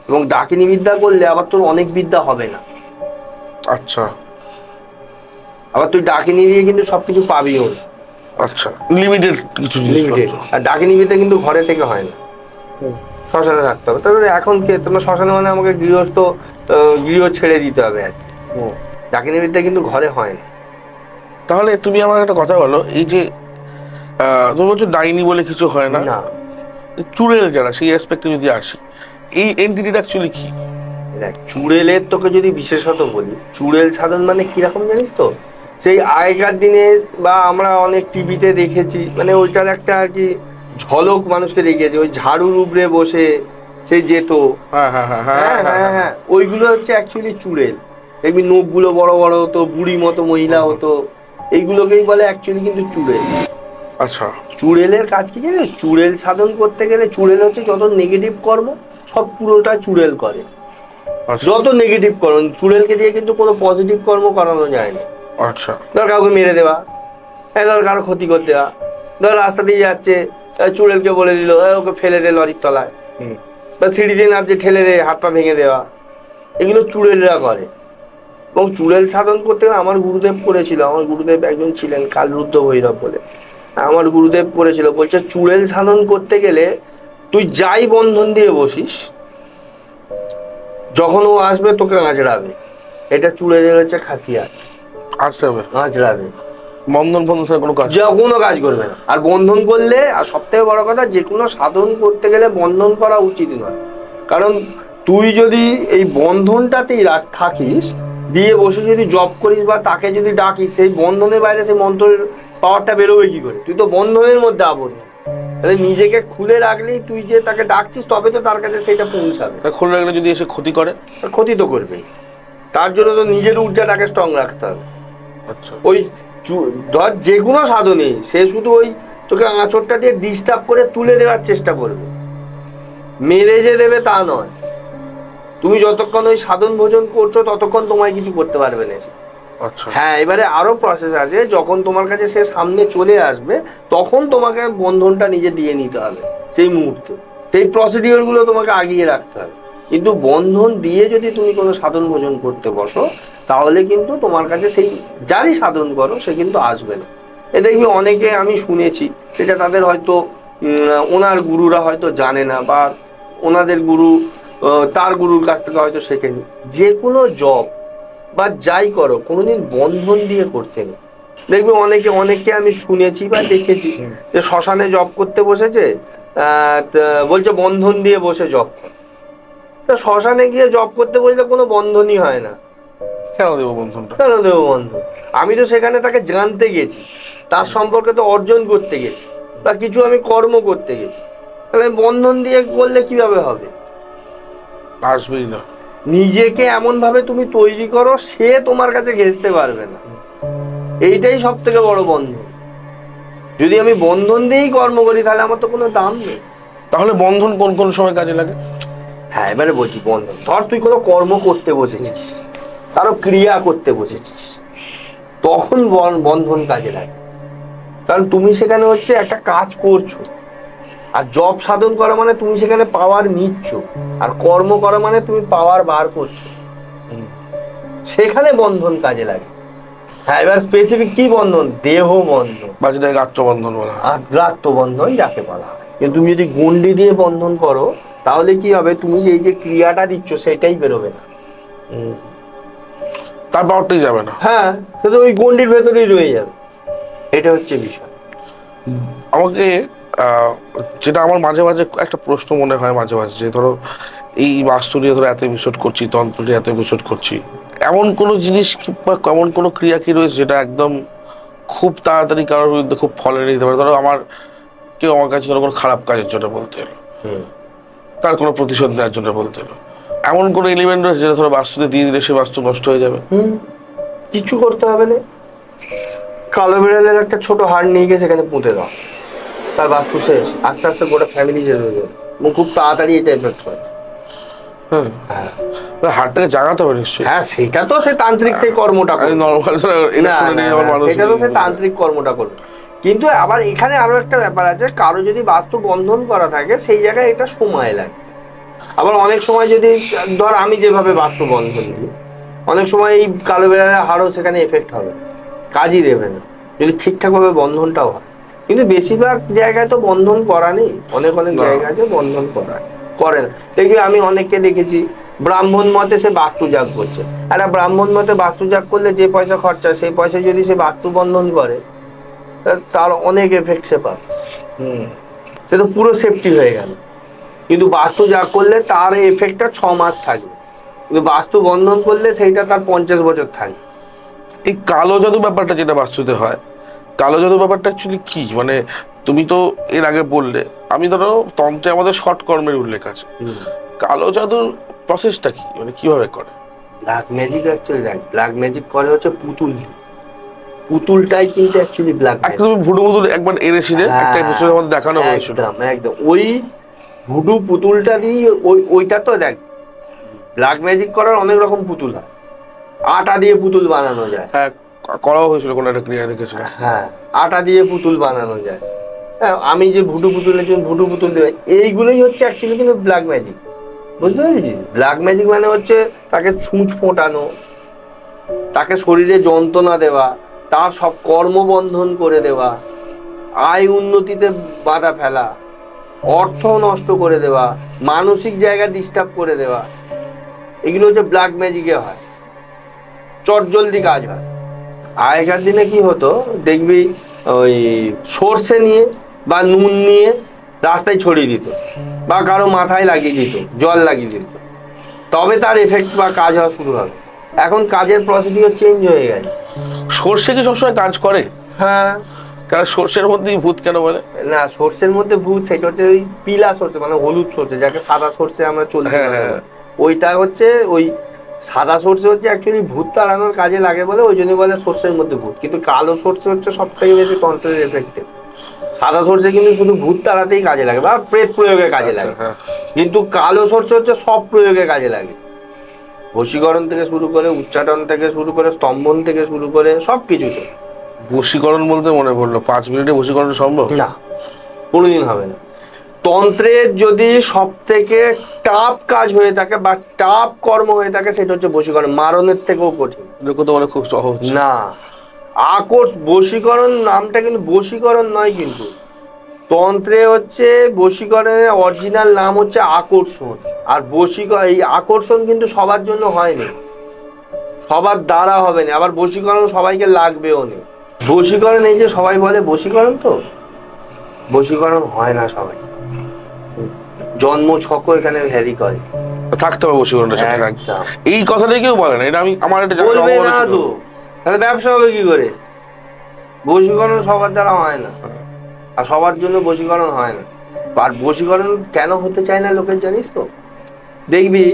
এবং ডাকিনী বিদ্যা করলে আবার তোর অনেক বিদ্যা হবে না। আচ্ছা, আবার তুই ডাকিনী দিয়ে কিন্তু সবকিছু পাবিও না। আচ্ছা, লিমিটেড কিছু লিমিটেড। আর ডাকিনী বিদ্যা কিন্তু ঘরে থেকে হয় না, শ্মশানে থাকতে হবে। তাহলে এখন কে তোমার শ্মশানে, মানে আমাকে গৃহ ছেড়ে দিতে হবে আর কি। ডাকিনী বিদ্যা কিন্তু ঘরে হয় না। তাহলে তুমি আমার একটা কথা বলো, এই যে তুমি বলছো ডাইনি বলে কিছু হয় না, না, চুড়েল যারা, সেই অ্যাসপেক্টে যদি আসি, এই এন্টিটিটা অ্যাকচুয়ালি কি? দেখ চুড়েলের তোকে যদি বিশেষত বলি, চুড়েল সাধন মানে কিরকম জানিস তো, সেই আগেকার দিনে বা আমরা অনেক টিভিতে দেখেছি, মানে ওইটার একটা আর কি ঝলক মানুষকে দেখিয়েছে, ওই ঝাড়ুর উপরে বসে সেই যেত, হ্যাঁ হ্যাঁ হ্যাঁ হ্যাঁ হ্যাঁ হ্যাঁ, ওইগুলো হচ্ছে অ্যাকচুয়ালি চুড়েল। দেখবি নখগুলো বড় বড় হতো, বুড়ি মতো মহিলা হতো, এইগুলোকেই বলে অ্যাকচুয়ালি কিন্তু চুড়েল। আচ্ছা, চুড়েলের কাজ কি জানিস? চুড়েল সাধন করতে গেলে, চুড়েল হচ্ছে যত নেগেটিভ কর্ম সব পুরোটা চুড়েল করে, যত নেগেটিভ কর্ম, চুড়েলকে দিয়ে কিন্তু কোনো পজিটিভ কর্ম করানো যায় না। আচ্ছা, ধর কাউকে মেরে দেওয়া, ধর কারো ক্ষতি করে দেওয়া, ধর রাস্তা দিয়ে যাচ্ছে চুড়েলকে বলে দিল ওকে ফেলে দে লরির তলায়, বা সিঁড়ি দিয়ে নামছে ঠেলে দে, হাত পা ভেঙে দেওয়া, এগুলো চুড়েলরা করে। এবং চুড়েল সাধন করতে গেলে আমার গুরুদেব করেছিল, আমার গুরুদেব একজন ছিলেন কালরুদ্র ভৈরব বলে, আমার গুরুদেব করেছিল, বলছে চুড়েল সাধন করতে গেলে তুই যাই বন্ধন দিয়ে বসিস, যখন ও আসবে তোকে আঁচড়াবে, এটা চুড়েলের হচ্ছে খাসিয়াত, আঁচড়াবে। বন্ধন বন্ধন কোনো কাজ, কোনো কাজ করবে না। আর বন্ধন করলে, আর সব থেকে বড় কথা, যে কোনো সাধন করতে গেলে বন্ধন করা উচিত নয়, কারণ তুই যদি এই বন্ধনটাতেই থাকিস, দিয়ে বসে যদি জব করিস বা তাকে যদি ডাকিস, সেই বন্ধনের বাইরে সেই মন্ত্রের পাওয়ারটা বেরোবে কি করে? তুই তো বন্ধনের মধ্যে আবদ্ধ। তাহলে নিজেকে খুলে রাখলেই তুই যে তাকে ডাকছিস তবে তো তার কাছে সেটা পৌঁছাবে। তা খুলে রাখলে যদি এসে ক্ষতি করে? ক্ষতি তো করবেই। তার জন্য তো নিজের ঊর্জাটাকে স্ট্রং রাখতে হবে। আচ্ছা। ওই ধর যে কোনো সাধনে সে শুধু ওই তোকে আঁচড়টা দিয়ে ডিস্টার্ব করে তুলে দেওয়ার চেষ্টা করবে, মেরে যে দেবে তা নয়। তুমি যতক্ষণ ওই সাধন ভোজন করছো ততক্ষণ তোমায় কিছু করতে পারবে না। আচ্ছা। হ্যাঁ, এবারে আরো প্রসেস আছে, যখন তোমার কাছে সে সামনে চলে আসবে তখন তোমাকে বন্ধনটা নিজে দিয়ে নিতে হবে সেই মুহূর্তে। সেই প্রসিডিওর গুলো তোমাকে আগিয়ে রাখতে হবে। কিন্তু বন্ধন দিয়ে যদি তুমি কোনো সাধন ভোজন করতে বসো তাহলে কিন্তু তোমার কাছে সেই যারই সাধন করো সে কিন্তু আসবে না। এ দেখবি অনেকে আমি শুনেছি, সেটা তাদের হয়তো ওনার গুরুরা হয়তো জানে না, বা ওনাদের গুরু তার গুরুর কাছ থেকে হয়তো শেখেনি। যে কোনো জব বা যাই করো কোনোদিন বন্ধন দিয়ে করতে নেই। দেখবি অনেককে আমি শুনেছি বা দেখেছি যে শ্মশানে জব করতে বসেছে, বলছে বন্ধন দিয়ে বসে জব কর। তো শ্মশানে গিয়ে জব করতে বসলে কোনো বন্ধনই হয় না। কেন দেবো বন্ধনটা? কেন দেবো বন্ধন? আমি তো সেখানে তাকে জানতে গেছি, তার সম্পর্কে তো অর্জন করতে গেছি, বা কিছু আমি কর্ম করতে গেছি। তাহলে বন্ধন দিয়ে করলে কিভাবে হবে? আসবেই না। নিজেকে এমন ভাবে তুমি তৈরি করো সে তোমার কাছে ঘেঁচতে পারবে না। এইটাই সব থেকে বড় বন্ধন। যদি আমি বন্ধন দিয়েই কর্ম করি তাহলে আমার তো কোনো দাম নেই। তাহলে বন্ধন কোন কোন সময় কাজে লাগে? হ্যাঁ, এবারে বলছি বন্ধন। ধর তুই কোনো কর্ম করতে বসেছিস, কারো ক্রিয়া করতে বসেছিস, তখন বন্ধন কাজে লাগে। কারণ তুমি সেখানে হচ্ছে একটা কাজ করছো। আর জব সাধন করা মানে তুমি সেখানে পাওয়ার নিচ্ছ, আর কর্ম করা মানে তুমি পাওয়ার বার করছো। সেখানে বন্ধন কাজে লাগে। হ্যাঁ, এবার স্পেসিফিক কি বন্ধন? দেহ বন্ধন বা যেটাকে আত্মবন্ধন বলা হয়। আত্মবন্ধন যাকে বলা হয়। কিন্তু তুমি যদি গন্ডি দিয়ে বন্ধন করো তাহলে কি হবে? তুমি যে ক্রিয়াটা দিচ্ছ সেটাই বেরোবে না। তার পাওয়ারটাই যাবে না। হ্যাঁ, সে তো ওই গন্ডির ভেতরেই রয়ে যাবে। এটা হচ্ছে বিষয়। আমাকে যেটা আমার মাঝে মাঝে একটা প্রশ্ন মনে হয় মাঝে মাঝে, যে ধরো এই বাস্তু নিয়ে ধরো এত এপিসোড করছি, তন্ত্র নিয়ে এত এপিসোড করছি, এমন কোনো জিনিস বা এমন কোনো ক্রিয়া কি রয়েছে যেটা একদম খুব তাড়াতাড়ি কারোর বিরুদ্ধে খুব ফলে নিতে পারে? ধরো কেউ আমার কাছে ধরো কোনো খারাপ কাজের জন্য বলতে এলো, তার কোনো প্রতিশোধ নেওয়ার জন্য বলতে এলো, এমন কোনো এলিমেন্ট রয়েছে যেটা ধরো বাস্তুতে দিয়ে দিলে সে বাস্তু নষ্ট হয়ে যাবে? কিছু করতে হবে না। কালো বিড়ালের একটা ছোট হাড় নিয়ে গিয়ে সেখানে পুঁতে দাও, তার বাস্তু শেষ। আস্তে আস্তে গোটা ফ্যামিলি শেষ হয়ে যাবে। খুব তাড়াতাড়ি এটা এফেক্ট করে। হ্যাঁ, হাড়টাকে জাগাতে হবে নিশ্চয়ই। হ্যাঁ, সেটা তো সে তান্ত্রিক সেই কর্মটা করবে। সেটা তো সে তান্ত্রিক কর্মটা করবে। কিন্তু আবার এখানে আরো একটা ব্যাপার আছে, কারো যদি বাস্তু বন্ধন করা থাকে সেই জায়গায় এটা সময় লাগে। আবার অনেক সময় যদি ধর আমি যেভাবে বাস্তু বন্ধন দিই, অনেক সময় এই কালো বিড়ালের হাড়ও সেখানে এফেক্ট হবে, কাজই দেবে না যদি ঠিকঠাকভাবে বন্ধনটাও হয়। কিন্তু বেশিরভাগ জায়গায় তো বন্ধন করা নেই, অনেক জায়গা আছে বন্ধন করে না। দেখবি আমি অনেককে দেখেছি ব্রাহ্মণ মতে সে বাস্তু জাগ করছে। একটা ব্রাহ্মণ মতে বাস্তু জাগ করলে যে পয়সা খরচা সেই পয়সা যদি সে বাস্তু বন্ধন করে তার অনেক এফেক্ট সে পাবে। সে তো পুরো সেফটি হয়ে গেল। কিন্তু বাস্তু জাগ করলে তার এফেক্টটা 6 মাস থাকবে, কিন্তু বাস্তু বন্ধন করলে সেইটা তার 50 বছর থাকবে। এই কালো জাদু ব্যাপারটা যেটা বাস্তুতে হয়, কালো জাদু ব্যাপারটা অ্যাকচুয়ালি কি? মানে তুমি তো এর আগে বললে, আমি ধরো তন্ত্রে আমাদের শর্ট কর্মের উল্লেখ আছে, কালো জাদুর প্রসেসটা কি, মানে কিভাবে করে? Black magic actually black magic করে হচ্ছে পুতুল। পুতুলটাই কিন্তু অ্যাকচুয়ালি ব্ল্যাক ম্যাজিক। তুমি ভুডু পুতুল একবার এনেছিলে, একটা এপিসোডে আমাদের দেখানো হয়েছিল। একদম ওই ভুডু পুতুলটা দিয়ে ওইটা তো দেখ, ব্ল্যাক ম্যাজিক করার অনেক রকম পুতুল হয়। আটা দিয়ে পুতুল বানানো যায়। হ্যাঁ, করাও হয়েছিল কোনো একটা ক্রিয়া দেখেছিলাম। হ্যাঁ, আটা দিয়ে পুতুল বানানো যায়। হ্যাঁ, আমি যে ভুডু পুতুলের জন্য ভুডু পুতুল দেবে, এইগুলোই হচ্ছে অ্যাকচুয়ালি কিন্তু ব্ল্যাক ম্যাজিক। বুঝতে পেরেছিস? ব্ল্যাক ম্যাজিক মানে হচ্ছে তাকে ছুঁচ ফোটানো, তাকে শরীরে যন্ত্রণা দেওয়া, তার সব কর্মবন্ধন করে দেওয়া, আয় উন্নতিতে বাধা ফেলা, অর্থ নষ্ট করে দেওয়া, মানসিক জায়গা ডিস্টার্ব করে দেওয়া। এগুলো হচ্ছে ব্ল্যাক ম্যাজিকে হয়, চটজলদি কাজ হয়। আগেকার দিনে কি হতো দেখবি, ওই সর্ষে নিয়ে বা নুন নিয়ে রাস্তায় ছড়িয়ে দিত, বা কারো মাথায় লাগিয়ে দিত, জল লাগিয়ে দিত, তবে তার এফেক্ট বা কাজ হওয়া শুরু হবে। এখন কাজের প্রসিডিওর চেঞ্জ হয়ে গেছে। সর্ষে কি সবসময় কাজ করে? হ্যাঁ, কারণ সর্ষের মধ্যেই ভূত কেন বলে? না, সর্ষের মধ্যে ভূত সেটা হচ্ছে ওই পিলা সর্ষে, মানে হলুদ সর্ষে, যাকে সাদা সর্ষে আমরা চলতে হ্যাঁ, পারি। হ্যাঁ। ওইটা হচ্ছে ওই সাদা সর্ষে হচ্ছে অ্যাকচুয়ালি ভূত তাড়ানোর কাজে লাগে বলে ওই জন্য বলে সর্ষের মধ্যে ভূত, কিন্তু কালো সর্ষে হচ্ছে সব থেকে বেশি তন্ত্রের এফেক্টিভ। সাদা সর্ষে কিন্তু শুধু ভূত তাড়াতেই কাজে লাগে বা প্রেত প্রয়োগে কাজে আচ্ছা, লাগে, হ্যাঁ। কিন্তু কালো সর্ষে হচ্ছে সব প্রয়োগে কাজে লাগে। বশীকরণ থেকে শুরু করে, উচ্চাটন থেকে শুরু করে, স্তম্ভন থেকে শুরু করে সব কিছুতে। বশীকরণ বলতে মনে পড়লো, 5 মিনিটে বশীকরণ সম্ভব? না, কোনোদিন হবে না। তন্ত্রের যদি সব থেকে টাফ কাজ হয়ে থাকে বা টাফ কর্ম হয়ে থাকে সেটা হচ্ছে বশীকরণ, মারণের থেকেও কঠিন। এরকম তো মানে খুব সহজ। না, বশীকরণ নামটা কিন্তু বশীকরণ নয়, কিন্তু তন্ত্রে হচ্ছে বশীকরণের অরিজিনাল নাম হচ্ছে আকর্ষণ। আর এই আকর্ষণ কিন্তু সবার জন্য হয়নি, সবার দ্বারা হবে না, আবার বশীকরণ সবাইকে লাগবেও না। বশীকরণ এই যে সবাই বলে বশীকরণ, তো বশীকরণ হয় না সবাই, জন্ম ছকও এখানে ভ্যারি করে। থাকতে হবে বশীকরণটা সাথে। একদম। এই কথাটাই কেউ বলে না, এটা আমি আমার একটা জানার বলবে অভাব না ছিল। তো, তাহলে ব্যবসা হবে কি করে? বশীকরণ সবার দ্বারা হয় না, আর সবার জন্য বশীকরণ হয় না। আর বশীকরণ কেন হতে চায় না লোকের জানিস তো? দেখবি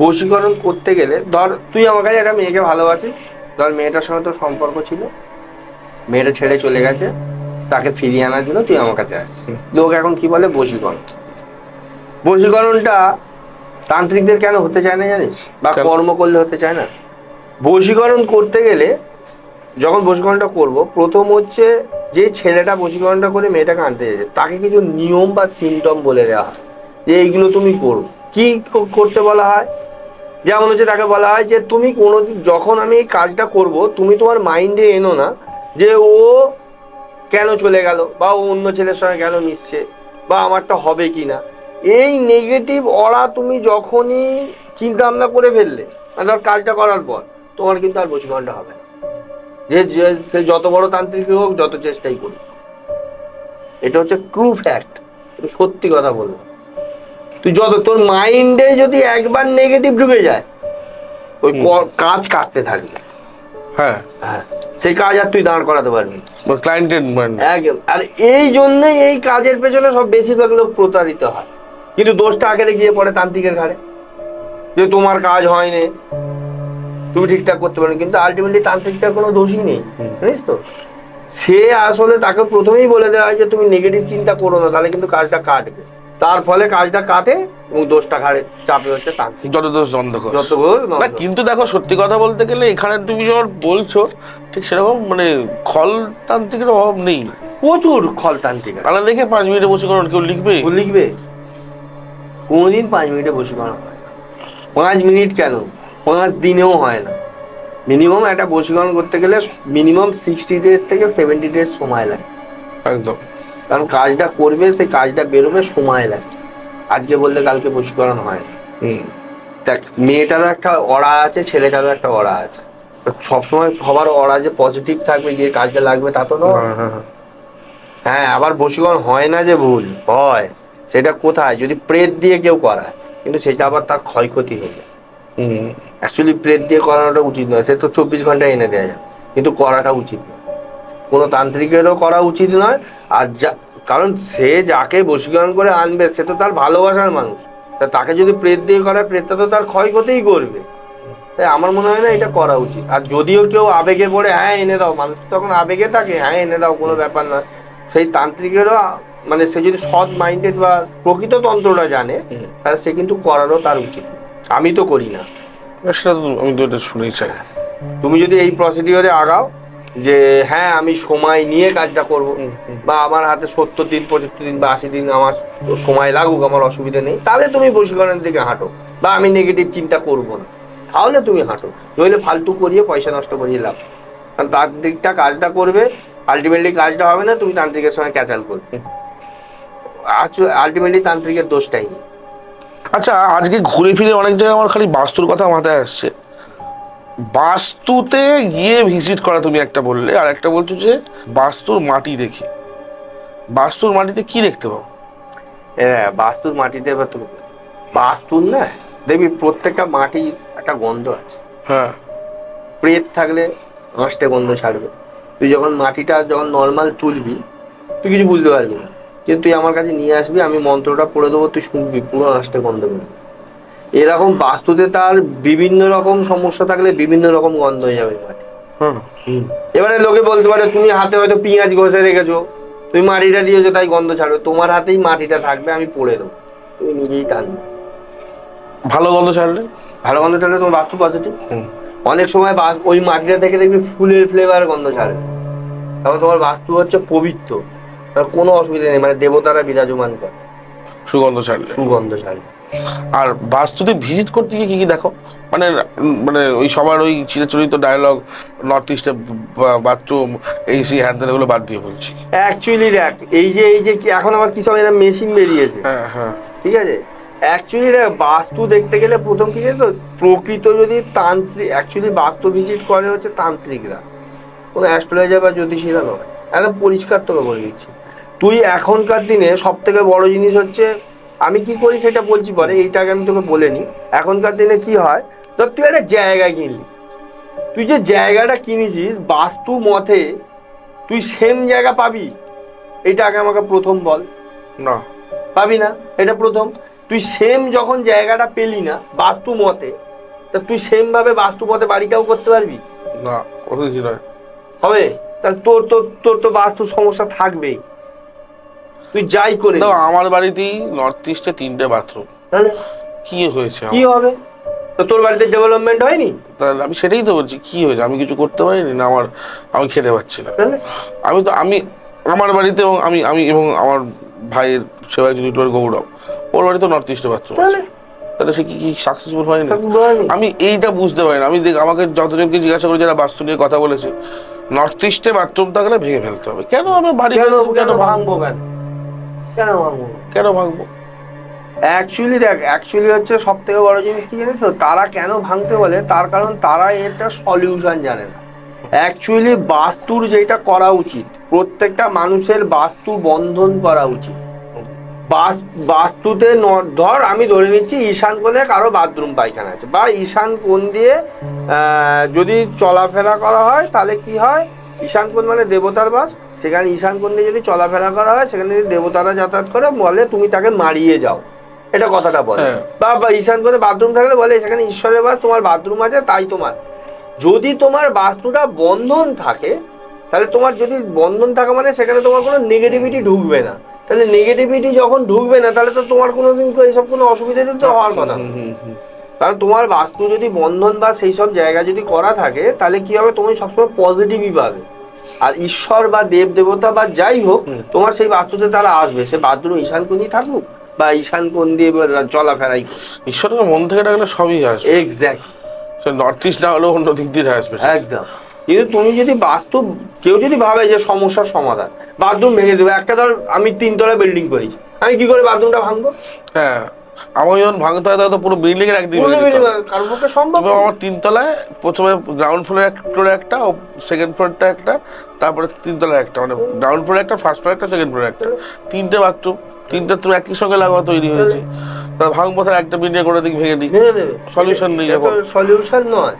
বশীকরণ করতে গেলে, ধর তুই আমার কাছে একটা মেয়েকে ভালোবাসিস, ধর মেয়েটার সঙ্গে তোর সম্পর্ক ছিল, মেয়েটা ছেড়ে চলে গেছে, তাকে ফিরিয়ে আনার জন্য তুই আমার কাছে আসছিস। লোক এখন কি বলে বশীকরণ। বশীকরণটা তান্ত্রিকদের কেন হতে চায় না জানিস, বা কর্ম করলে হতে চায় না? বশীকরণ করতে গেলে, যখন বশীকরণটা করব, প্রথম হচ্ছে যে ছেলেটা বশীকরণটা করে মেয়েটাকে আনতে যাচ্ছে তাকে কিছু নিয়ম বা সিমটম বলে দেওয়া হয় যে এইগুলো তুমি করো। কি করতে বলা হয়? যেমন হচ্ছে তাকে বলা হয় যে তুমি কোনোদিন, যখন আমি এই কাজটা করব, তুমি তোমার মাইন্ডে এনো না যে ও কেন চলে গেল, বা ও অন্য ছেলের সঙ্গে কেন মিশছে, বা আমারটা হবে কি না। এই নেগেটিভ অরা তুমি যখনই চিন্তা ভাবনা করে ফেললে, মানে ধর কাজটা করার পর, তোমার কিন্তু আর বশীকরণটা হবে না। সে যত বড় তান্ত্রিক হোক, যত চেষ্টাই করুক, এটা হচ্ছে ট্রু ফ্যাক্ট, সত্যি কথা বলবো। তুই তোর মাইন্ডে যদি একবার নেগেটিভ ঢুকে যায়, ওই কাজ কাটতে থাকবে। হ্যাঁ, হ্যাঁ, সেই কাজ আর তুই দাঁড় করাতে পারবি ক্লায়েন্টের একদম। আর এই জন্যই এই কাজের পেছনে সব বেশিরভাগ লোক প্রতারিত হয়, কিন্তু দোষটা আগে গিয়ে পড়ে তান্ত্রিকের ঘাড়ে, যে তোমার কাজ হয়নি, তুমি ঠিকঠাক করতে পারো। কিন্তু আলটিমেটলি তান্ত্রিকটার কোনো দোষই নেই, জানিস তো। সে আসলে তাকে প্রথমেই বলে দেওয়া হয় যে তুমি নেগেটিভ চিন্তা করো না, তাহলে কিন্তু কাজটা কাটবে। তার ফলে কাজটা কাটে এবং দোষটা ঘাড়ে চাপে হচ্ছে তান্ত্রিক। যত দোষ দ্বন্দ্ব কর। যত দোষ না, কিন্তু দেখো সত্যি কথা বলতে গেলে এখানে তুমি যখন বলছো ঠিক সেরকম মানে খল তান্ত্রিকের অভাব নেই। প্রচুর খল তান্ত্রিক আছে। তাহলে লিখে 5 মিনিটে বশীকরণ কেউ লিখবে? লিখবে? কোনোদিন 5 মিনিটে বশীকরণ হয় না। 5 মিনিট কেন, 5 দিনেও হয় না। মিনিমাম একটা বশীকরণ করতে গেলে মিনিমাম 60 ডেজ থেকে 70 ডেজ সময় লাগে। একদম। কারণ কাজটা করবে, সেই কাজটা বেরোবে, সময় লাগে। আজকে বললে কালকে বশীকরণ হয় না। দেখ, মেয়েটারও একটা অরা আছে, ছেলেটারও একটা অরা আছে। সবসময় সবার অরা যে পজিটিভ থাকবে, গিয়ে কাজটা লাগবে, তা তো নয়। হ্যাঁ, আবার বশীকরণ হয় না যে ভুল হয়, সেটা কোথায় যদি প্রেত দিয়ে কেউ করায়, কিন্তু সেটা আবার তার ক্ষয়ক্ষতি হয়ে যায়। অ্যাকচুয়ালি প্রেত দিয়ে করানোটা উচিত নয়, সে তো 24 ঘন্টা এনে দেয়া যায়, কিন্তু করাটা উচিত নয়, কোনো তান্ত্রিকেরও করা উচিত নয়। আর কারণ সে যাকে বশীকরণ করে আনবে সে তো তার ভালোবাসার মানুষ, তা তাকে যদি প্রেত দিয়ে করায়, প্রেতটা তো তার ক্ষয়ক্ষতিই করবে। তাই আমার মনে হয় না এটা করা উচিত। আর যদিও কেউ আবেগে পড়ে হ্যাঁ এনে দাও, মানুষ তখন আবেগে থাকে, হ্যাঁ এনে দাও, কোনো ব্যাপার নয়, সেই তান্ত্রিকেরও মানে সে যদি সৎ মাইন্ডেড বা প্রকৃত তন্ত্রটা জানে, তাহলে সে কিন্তু করারও তার উচিত। আমি তো করি না। সেটা তো আমি তো এটা শুনেই চাই। তুমি যদি এই প্রসিডিওরে আগাও যে হ্যাঁ আমি সময় নিয়ে কাজটা করব, বা আমার হাতে 70 দিন 75 দিন বা 80 দিন আমার সময় লাগুক, আমার অসুবিধা নেই, তাহলে তুমি বশীকরণের দিকে হাঁটো, বা আমি নেগেটিভ চিন্তা করব না, তাহলে তুমি হাঁটো। নইলে ফালতু করিয়ে পয়সা নষ্ট করিয়ে লাভ। কারণ তান্ত্রিকটা কাজটা করবে, আলটিমেটলি কাজটা হবে না, তুমি তান্ত্রিকের সঙ্গে ক্যাচাল করবে, আলটিমেটলি তান্ত্রিকের দোষটাই নেই। আচ্ছা, আজকে ঘুরে ফিরে অনেক জায়গায় আমার খালি বাস্তুর কথা মাথায় আসছে। বাস্তুতে গিয়ে ভিজিট করা তুমি একটা বললে, আর একটা বলছো যে বাস্তুর মাটি দেখি। বাস্তুর মাটিতে কি দেখতে পাবো? হ্যাঁ, বাস্তুর মাটিতে এবার তুমি বাস্তুর না, দেখবি প্রত্যেকটা মাটি একটা গন্ধ আছে। হ্যাঁ। প্রেত থাকলে 5টে গন্ধ ছাড়বে, তুই যখন মাটিটা যখন নর্মাল তুলবি তুই কিছু বুঝতে পারবি না, কিন্তু তুই আমার কাছে নিয়ে আসবি, আমি মন্ত্রটা পড়ে দেবো, তুই শুনবি, পুরো আঁশটা গন্ধ বেরোবে। এরকম বাস্তুতে তার বিভিন্ন রকম সমস্যা থাকলে বিভিন্ন রকম গন্ধ হয়ে যাবে মাটি। এবারে লোকে বলতে পারে তুমি হাতে হয়তো পেঁয়াজ ঘষে রেখেছো, তুমি মাটিটা দিয়েছো তাই গন্ধ ছাড়বে, তোমার হাতেই মাটিটা থাকবে, আমি পড়ে দেবো, তুমি নিজেই টানবে। ভালো গন্ধ ছাড়লে? ভালো গন্ধ ছাড়লে তোমার বাস্তু পজিটিভ। অনেক সময় ওই মাটিটা থেকে দেখবি ফুলের ফ্লেভার গন্ধ ছাড়বে, তারপর তোমার বাস্তু হচ্ছে পবিত্র, তার কোনো অসুবিধা নেই, মানে দেবতারা বিরাজমান করে সুগন্ধ ছাড়লে। সুগন্ধ ছাড়বে। আর বাস্তুতে ভিজিট করতে গিয়ে কি কি দেখো? মানে মানে ওই সবার ওই চিরাচরিত ডায়লগ, নর্থ ইস্টে বাথরুম এই সেই হ্যান ত্যান এগুলো বাদ দিয়ে বলছি। অ্যাকচুয়ালি দেখ, এই যে কি এখন আবার কি সব এরকম মেশিন বেরিয়েছে, হ্যাঁ হ্যাঁ, ঠিক আছে। অ্যাকচুয়ালি দেখ, বাস্তু দেখতে গেলে প্রথম কি জানিস তো, প্রকৃত যদি তান্ত্রিক, অ্যাকচুয়ালি বাস্তু ভিজিট করে হচ্ছে তান্ত্রিকরা, কোনো অ্যাস্ট্রোলজার বা জ্যোতিষীরা নয়। একদম পরিষ্কার তোকে বলে দিচ্ছি। তুই এখনকার দিনে সব থেকে বড় জিনিস হচ্ছে, আমি কি করি সেটা বলছি পরে, এইটাকে আমি তোকে বলে নিই। এখনকার দিনে কি হয়, ধর তুই একটা জায়গা কিনলি, তুই যে জায়গাটা কিনেছিস বাস্তু মতে তুই সেম জায়গা পাবি? এটা আগে আমাকে প্রথম বল। না পাবি না, এটা প্রথম। তুই সেম যখন জায়গাটা পেলি না বাস্তু মতে, তা তুই সেম ভাবে বাস্তু মতে বাড়িটাও করতে পারবি? না, কথা কি নয় হবে? তাহলে তোর তো তোর তো বাস্তু সমস্যা থাকবেই, তুই যাই করে। আমার বাড়িতেই নর্থ ইস্টে 3টে বাথরুম, তাহলে কি হয়েছে? কি হবে? তো তোর বাড়িতে ডেভেলপমেন্ট হয়নি? তাহলে আমি সেটাই তো বলছি, কি হয়েছে? আমি কিছু করতে পারিনি না? আমি খেতে পাচ্ছি না? তাহলে আমি আমার বাড়িতে এবং আমি এবং আমার ভাইয়ের সেবা একজন ইউটিউবার গৌরব, ওর বাড়িতে নর্থ ইস্টে বাথরুম আছে, তাহলে সে কি সাকসেসফুল হয়নি? আমি এইটা বুঝতে পারি না। আমি আমাকে যতজনকে জিজ্ঞাসা করি যারা বাস্তু নিয়ে কথা বলেছে, নর্থ ইস্টে বাথরুম থাকলে ভেঙে ফেলতে হবে। কেন আমার বাড়ি কেন ভাঙবো? কেন ভাঙবো? কেন ভাঙবো? অ্যাকচুয়ালি দেখ, অ্যাকচুয়ালি হচ্ছে সব থেকে বড় জিনিস কি জানিস তো, তারা কেন ভাঙতে বলে, তার কারণ তারা এটা সলিউশন জানে না। অ্যাকচুয়ালি বাস্তুর যেটা করা উচিত, প্রত্যেকটা মানুষের বাস্তু বন্ধন করা উচিত। বাস্তুতে ধর আমি ধরে নিচ্ছি ঈশান কোণে কারো বাথরুম পায়খানা আছে, বা ঈশান কোণ দিয়ে যদি চলাফেরা করা হয় তাহলে কি হয়, ঈশান কোণ মানে দেবতার বাস, সেখানে ঈশান কোণ দিয়ে যদি চলাফেরা করা হয় সেখানে যদি দেবতারা যাতায়াত করে, বলে তুমি তাকে মারিয়ে যাও, এটা কথাটা বলে। বা ঈশান কোণে বাথরুম থাকলে বলে সেখানে ঈশ্বরের বাস, তোমার বাথরুম আছে তাই তোমার। যদি তোমার বাস্তুটা বন্ধন থাকে, তাহলে তোমার যদি বন্ধন থাকে মানে সেখানে তোমার কোনো নেগেটিভিটি ঢুকবে না। তাহলে নেগেটিভিটি যখন ঢুকবে না, তাহলে তো তোমার কোনোদিন এইসব কোনো অসুবিধা তো হওয়ার কথা না। কারণ তোমার বাস্তু যদি বন্ধন বা সেই সব জায়গা যদি করা থাকে, তাহলে কি হবে, তুমি সবসময় পজিটিভই পাবে। আর ঈশ্বর বা দেব দেবতা বা যাই হোক, তোমার সেই বাস্তুতে তারা আসবে, সে বাথরুম ঈশান কোণেই থাকুক বা ঈশান কোণ দিয়ে চলাফেরাই। ঈশ্বরকে মন থেকে ডাকলে সবই আসবে। এক্স্যাক্টলি। সে নর্থ ইস্ট না হলেও অন্য দিক দিয়ে আসবে একদম। কিন্তু তুমি যদি বাস্তু, কেউ যদি ভাবে যে সমস্যার সমাধান বাথরুম ভেঙে দেবে, একটা ধর আমি 3 তলা বিল্ডিং করেছি, আমি কি করে বাথরুমটা ভাঙবো? হ্যাঁ, আমার যখন ভাঙতে হয় তো পুরো বিল্ডিং এর একদিন কারোর পক্ষে সম্ভব। আমার 3 তলায় প্রথমে গ্রাউন্ড ফ্লোরে একটা, সেকেন্ড ফ্লোরটা একটা, তারপরে 3 তলায় একটা, মানে গ্রাউন্ড ফ্লোরে একটা, ফার্স্ট ফ্লোরে একটা, সেকেন্ড ফ্লোরে একটা, 3টে বাথরুম, 3টে তো একই সঙ্গে লাগা তৈরি হয়েছে। তা ভাঙবো, তাহলে একটা বিল্ডিং করে দিক ভেঙে দিই, ভেঙে দেবে, সলিউশন নেই। সলিউশন নয়।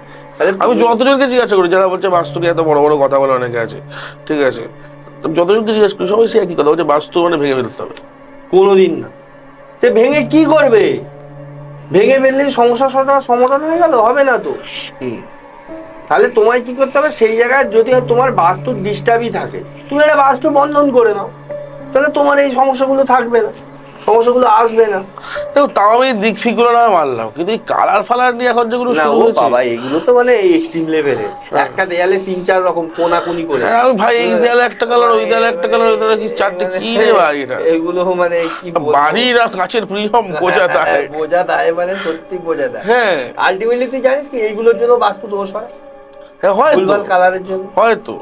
আমি যতজনকে জিজ্ঞাসা করি যারা বলছে বাস্তু নিয়ে এত বড় বড় কথা বলে অনেকে আছে, ঠিক আছে, যতজনকে জিজ্ঞাসা করি সবাই সে একই কথা বলছে, বাস্তু মানে ভেঙে ফেলতে হবে। কোনোদিন না। সে ভেঙে কি করবে? ভেঙে ফেললেই সমস্যাটা সমাধান হয়ে গেল? হবে না তো। তাহলে তোমায় কি করতে হবে, সেই জায়গায় যদি তোমার বাস্তু ডিস্টার্বই থাকে, তুমি একটা বাস্তু বন্ধন করে নাও, তাহলে তোমার এই সমস্যাগুলো থাকবে না, সমস্যাগুলো আসবে না। দেখো, তাও আমি দিক ফিগুলো না মানলাম, কিন্তু এই কালার ফালার নিয়ে এখন যেগুলো শুরু হয়েছে, বাবা এগুলো তো মানে এক্সট্রিম লেভেলের। একটা দেয়ালে 3-4 রকম কোনাকুনি করে, আমি ভাই এই দেয়ালে একটা কালার, ওই দেয়ালে একটা কালার, ওই দেয়ালে কি 4টে, কি রে ভাই এটা? এগুলো মানে কি বাড়ির কাঁচের প্রিয়ম বোঝা দেয়, বোঝা দেয়, মানে সত্যি বোঝা দেয়। হ্যাঁ, আলটিমেটলি তুই জানিস কি এইগুলোর জন্য বাস্তু দোষ হয়? হ্যাঁ হয় তো, কালারের জন্য হয়তো।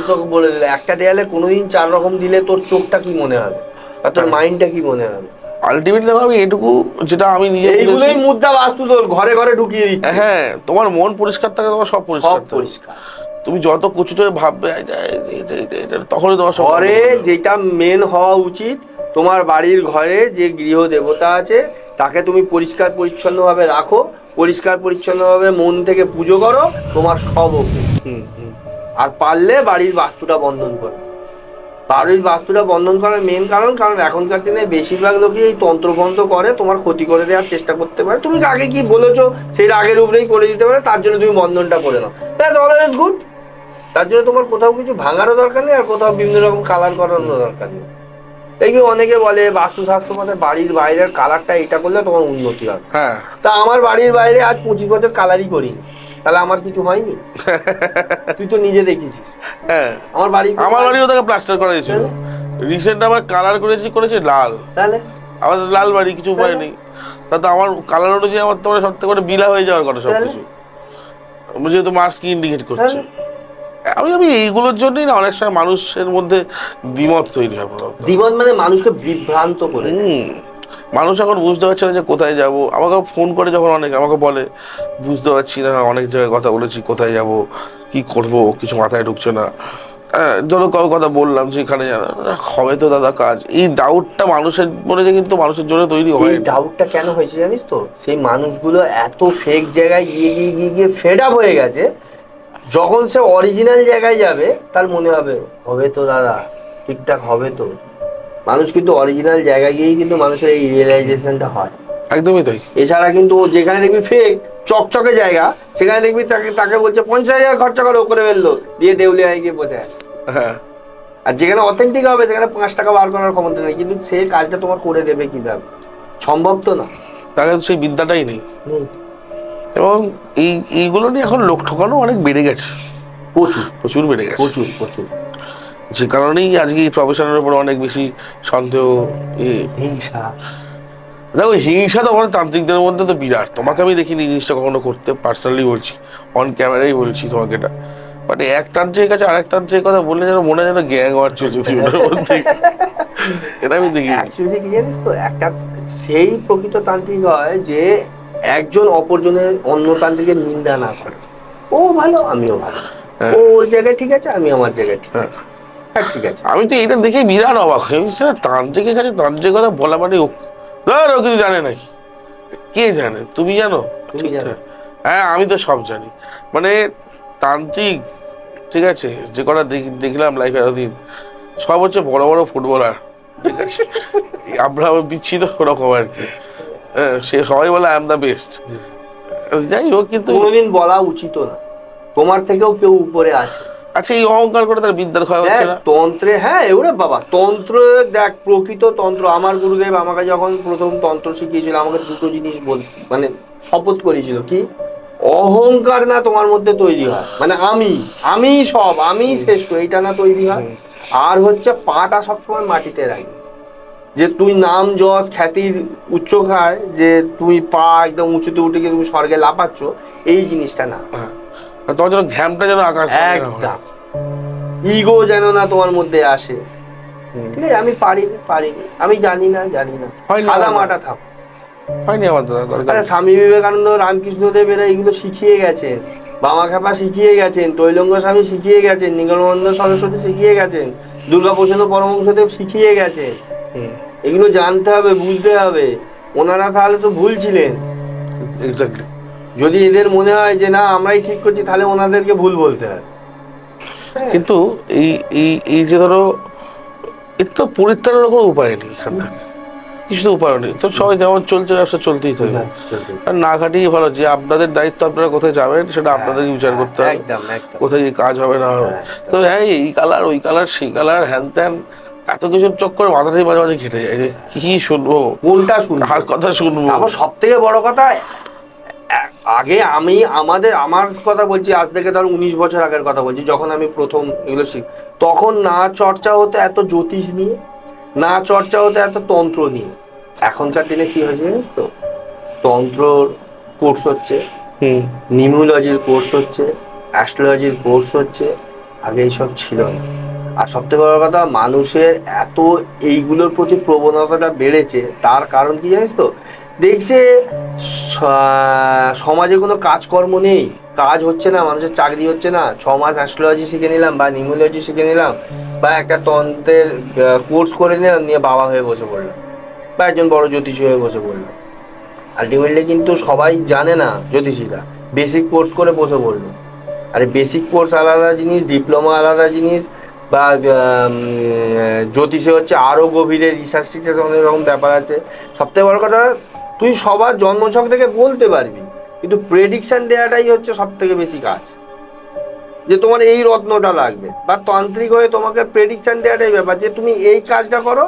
তোকে বলে দিলে একটা দেয়ালে কোনোদিন 4 রকম দিলে তোর চোখটা কি মনে হবে আর তোর মাইন্ডটা কি মনে হবে? আলটিমেটলি আমি এটুকু, যেটা আমি নিজে এইগুলোই মুদ্রা বাস্তু তোর ঘরে ঘরে ঢুকিয়ে দিচ্ছে। হ্যাঁ, তোমার মন পরিষ্কার থাকে, তোমার সব পরিষ্কার। তুমি যত কুচুটো ভাববে তখনই তোমার ঘরে যেটা মেন হওয়া উচিত, তোমার বাড়ির ঘরে যে গৃহ দেবতা আছে তাকে তুমি পরিষ্কার পরিচ্ছন্নভাবে রাখো, পরিষ্কার পরিচ্ছন্নভাবে মন থেকে পুজো করো, তোমার সব ওকে। আর পারলে বাড়ির বাস্তুটা বন্ধন করো। বাড়ির বাস্তুটা বন্ধন করার মেন কারণ এখনকার দিনে বেশিরভাগ লোকই এই তন্ত্রমন্ত্র করে তোমার ক্ষতি করে দেওয়ার চেষ্টা করতে পারে। তুমি আগে কি বলেছো সেই আগের উপরেই করে দিতে পারে, তার জন্য তুমি বন্ধনটা করে নাও, দ্যাটস অলওয়েজ গুড। তার জন্য তোমার কোথাও কিছু ভাঙারও দরকার নেই, আর কোথাও বিভিন্ন রকম কালার করানোর দরকার নেই। দেখবি অনেকে বলে বাস্তুশাস্ত্র মতে বাড়ির বাইরের কালারটা এটা করলে তোমার উন্নতি হবে। হ্যাঁ, তা আমার বাড়ির বাইরে আজ 25 বছর কালারই করি, তাহলে আমার কিছু হয়নি? তুই তো নিজে দেখেছিস। হ্যাঁ, আমার বাড়িও তাকে প্লাস্টার করা হয়েছিল। রিসেন্ট আমার কালার করেছে লাল। তাহলে আমাদের লাল বাড়ি, কিছু উপায় নেই। তাতে আমার কালার অনুযায়ী আমার তোমার সব থেকে বিলা হয়ে যাওয়ার কথা সবকিছু, যেহেতু মার্কস কি ইন্ডিকেট করছে। আমি এইগুলোর জন্যই না অনেক সময় মানুষের মধ্যে দ্বিমত তৈরি হয়। দ্বিমত মানে মানুষকে বিভ্রান্ত করে। মানুষ এখন বুঝতে পারছে না যে কোথায় যাব। আমাকে ফোন করে যখন অনেক আমাকে বলে বুঝতে পারছি না, অনেক জায়গায় কথা বলেছি, কোথায় যাব কি করব কিছু মাথায় ঢুকছে না। ধরো কারো কথা বললাম যেখানে হবে তো দাদা কাজ, এই ডাউটটা মানুষের মনে যে কিন্তু মানুষের জন্য তৈরি হয়। এই ডাউটটা কেন হয়েছে জানিস তো? সেই মানুষগুলো এত ফেক জায়গায় গিয়ে গিয়ে গিয়ে গিয়ে ফেড আপ হয়ে গেছে, যখন সে অরিজিনাল জায়গায় যাবে তার মনে হবে হবে তো দাদা, ঠিকঠাক হবে তো। মানুষ কিন্তু অরিজিনাল জায়গায় গিয়েই কিন্তু মানুষের এই রিয়েলাইজেশনটা হয়। একদমই তাই। এছাড়া কিন্তু ও যেখানে দেখবি ফেক চকচকে জায়গা, সেখানে দেখবি তাকে বলছে 50,000 খরচা করে করে ফেললো, দিয়ে দেউলিয়ায় গিয়ে বসে আছে। হ্যাঁ, আর যেখানে অথেন্টিক হবে সেখানে 5 টাকা বার করার ক্ষমতা নেই, কিন্তু সে কাজটা তোমার করে দেবে কিভাবে? সম্ভব তো না। তাকে সেই বিদ্যাটাই নেই। এবং এইগুলো নিয়ে এখন লোক ঠকানো অনেক বেড়ে গেছে, প্রচুর বেড়ে গেছে, প্রচুর। যে কারণেই আজকে এই প্রফেশনের উপর অনেক বেশি সন্দেহ, হিংসা। দেখো হিংসা তো আমাদের তান্ত্রিকদের মধ্যে তো বিরাট। তোমাকে আমি দেখিনি এই জিনিসটা কখনো করতে, পার্সোনালি বলছি, অন ক্যামেরাই বলছি তোমাকে এটা। বাট এক তান্ত্রিকের কাছে আরেক তান্ত্রিকের কথা বললে যেন মনে হয় যেন গ্যাং ওয়ার চলছে ওটার মধ্যে। এটা আমি দেখি অ্যাকচুয়ালি কি জানিস তো, একটা সেই প্রকৃত তান্ত্রিক হয় যে একজন অপরজনের অন্য তান্ত্রিকের নিন্দা না করে। ও ভালো, আমিও ভালো, ও ওর জায়গায় ঠিক আছে, আমি আমার জায়গায় ঠিক আছে। হ্যাঁ ঠিক আছে। আমি তো এটা দেখে বিরাট অবাক হয়ে তান্ত্রিকের কাছে তান্ত্রিক কথা বলা মানে ও কিছু জানে নাকি? কে জানে? তুমি জানো? হ্যাঁ, আমি তো সব জানি। মানে তান্ত্রিক, ঠিক আছে, যে কটা দেখলাম লাইফে এতদিন, সব হচ্ছে বড় বড় ফুটবলার, ঠিক আছে। আমরা বিচ্ছিন্ন ওরকম আর কি। সে সবাই বলে আই এম দ্য বেস্ট। যাই হোক, কিন্তু কোনোদিন বলা উচিত না তোমার থেকেও কেউ উপরে আছে। আচ্ছা, এই অহংকার করে তার বিদ্যার ক্ষয় হচ্ছে না? তন্ত্রে, হ্যাঁ ওরে বাবা, তন্ত্র দেখ, প্রকৃত তন্ত্র। আমার গুরুদেব আমাকে যখন প্রথম তন্ত্র শিখিয়েছিল, আমাকে দুটো জিনিস মানে শপথ করেছিল, কি? অহংকার না তোমার মধ্যে তৈরি হয়, মানে আমি সব, আমি শ্রেষ্ঠ, এইটা না তৈরি হয়। আর হচ্ছে পাটা সবসময় মাটিতে রাখবে, যে তুই নাম যশ খ্যাতির উচ্চখায় যে তুই পা একদম উঁচুতে উঠে গিয়ে তুমি স্বর্গে লাফাচ্ছ, এই জিনিসটা না। তোমার যেন ঘ্যামটা যেন আকাশ, একদম ইগো যেন না তোমার মধ্যে আসে। ঠিক আছে, আমি পারিনি, আমি জানি না, সাদা মাটা থাক। হয়নি আমার দরকার। স্বামী বিবেকানন্দ, রামকৃষ্ণদেব এরা এগুলো শিখিয়ে গেছেন, বামাখ্যাপা শিখিয়ে গেছেন, তৈলঙ্গ স্বামী শিখিয়ে গেছেন, নিগমানন্দ সরস্বতী শিখিয়ে গেছেন, দুর্গাপ্রসাদ পরমহংসদেব শিখিয়ে গেছেন। এগুলো জানতে হবে, বুঝতে হবে। ওনারা তাহলে তো ভুল ছিলেন। এক্স্যাক্টলি। যদি এদের মনে হয় যে না আমরাই ঠিক করছি, তাহলে ওনাদেরকে ভুল বলতে হয়। কিন্তু এই এই এই যে ধরো, এর তো পরিত্রাণের কোনো উপায় নেই এখান থেকে, কিছু তো উপায় নেই। তো সবাই যেমন চলছে ব্যবসা চলতেই থাকবে, আর না খাটিয়ে ভালো। যে আপনাদের দায়িত্ব, আপনারা কোথায় যাবেন সেটা আপনাদেরকে বিচার করতে হবে, কোথায় কাজ হবে না হবে। তো হ্যাঁ, এই কালার, ওই কালার, সেই কালার, হ্যান ত্যান, এত কিছুর চক্কর মাথাটাই মাঝে মাঝে ঘেটে যায় যে কি শুনবো, কোনটা শুনবো, কার কথা শুনবো। আবার সব থেকে বড় কথা, আগে আমার কথা বলছি, আজ থেকে ধর 19 বছর আগের কথা বলছি, যখন আমি প্রথম এগুলো তখন না চর্চা হতো এত জ্যোতিষ নিয়ে, না চর্চা হতো এত তন্ত্র নিয়ে। এখনকার দিনে কি হয়েছে জানিস তো, তন্ত্রর কোর্স হচ্ছে, নিউমোলজির কোর্স হচ্ছে, অ্যাস্ট্রোলজির কোর্স হচ্ছে। আগে এইসব ছিল না। আর সবথেকে বড় কথা, মানুষের এত এইগুলোর প্রতি প্রবণতাটা বেড়েছে, তার কারণ কি জানিস তো? দেখছে সমাজে কোনো কাজকর্ম নেই, কাজ হচ্ছে না, মানুষের চাকরি হচ্ছে না, 6 মাস অ্যাস্ট্রোলজি শিখে নিলাম বা নিউমোলজি শিখে নিলাম বা একটা তন্ত্রের কোর্স করে নিলাম, নিয়ে বাবা হয়ে বসে পড়লাম বা একজন বড় জ্যোতিষী হয়ে বসে পড়লাম। আলটিমেটলি কিন্তু সবাই জানে না, জ্যোতিষীরা বেসিক কোর্স করে বসে পড়লো, আরে বেসিক কোর্স আলাদা জিনিস, ডিপ্লোমা আলাদা জিনিস, বা জ্যোতিষে হচ্ছে আরও গভীরে রিসার্চ টিচার্স অনেক রকম ব্যাপার আছে। সবথেকে বড় কথা, তুই সবার জন্মছক থেকে বলতে পারবি, কিন্তু প্রেডিকশন দেওয়াটাই হচ্ছে সব থেকে বেশি কাজ, যে তোমার এই রত্নটা লাগবে, বা তান্ত্রিক হয়ে তোমাকে প্রেডিকশন দেওয়াটাই ব্যাপার, যে তুমি এই কাজটা করো,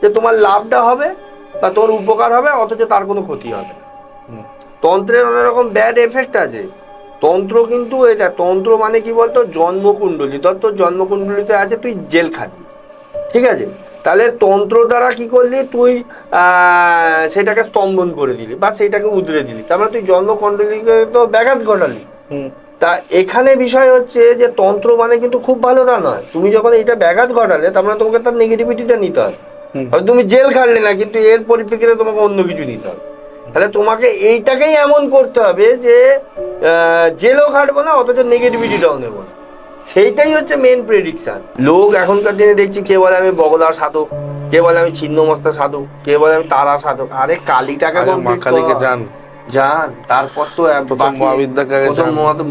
যে তোমার লাভটা হবে বা তোমার উপকার হবে, অথচ তার কোনো ক্ষতি হবে না। তন্ত্রের অনেক রকম ব্যাড এফেক্ট আছে। তন্ত্র কিন্তু এটা, তন্ত্র মানে কি বলতো, জন্মকুণ্ডলী, তোর জন্মকুণ্ডলিতে আছে, তুই জেল খাটবি, ঠিক আছে? তাহলে তন্ত্র দ্বারা কি করলি, তুই সেটাকে স্তম্ভন করে দিলি বা সেটাকে উদরে দিলি, তারপরে তুই জন্মকুণ্ডলীকে তো ব্যাঘাত ঘটালি। তা এখানে বিষয় হচ্ছে যে তন্ত্র মানে কিন্তু খুব ভালো তা নয়। তুমি যখন এটা ব্যাঘাত ঘটালে, তার মানে তোমাকে তার নেগেটিভিটিটা নিতে হবে। হয়তো তুমি জেল খাটলে না, কিন্তু এর পরিপ্রেক্ষিতে তোমাকে অন্য কিছু নিতে হবে। তাহলে তোমাকে এইটাকেই এমন করতে হবে যে জেলও খাটবো না, অথচ নেগেটিভিটিটাও নেবো না। সেইটাই হচ্ছে মেন প্রেডিকশন। লোক এখনকার দিনে দেখছি, কে বলে আমি বগলা সাধক, কে বলে আমি ছিন্নমস্তা সাধক, কে বলে আমি তারা সাধক। আরে কালীটাকে মা কালীকে জান, তারপর তো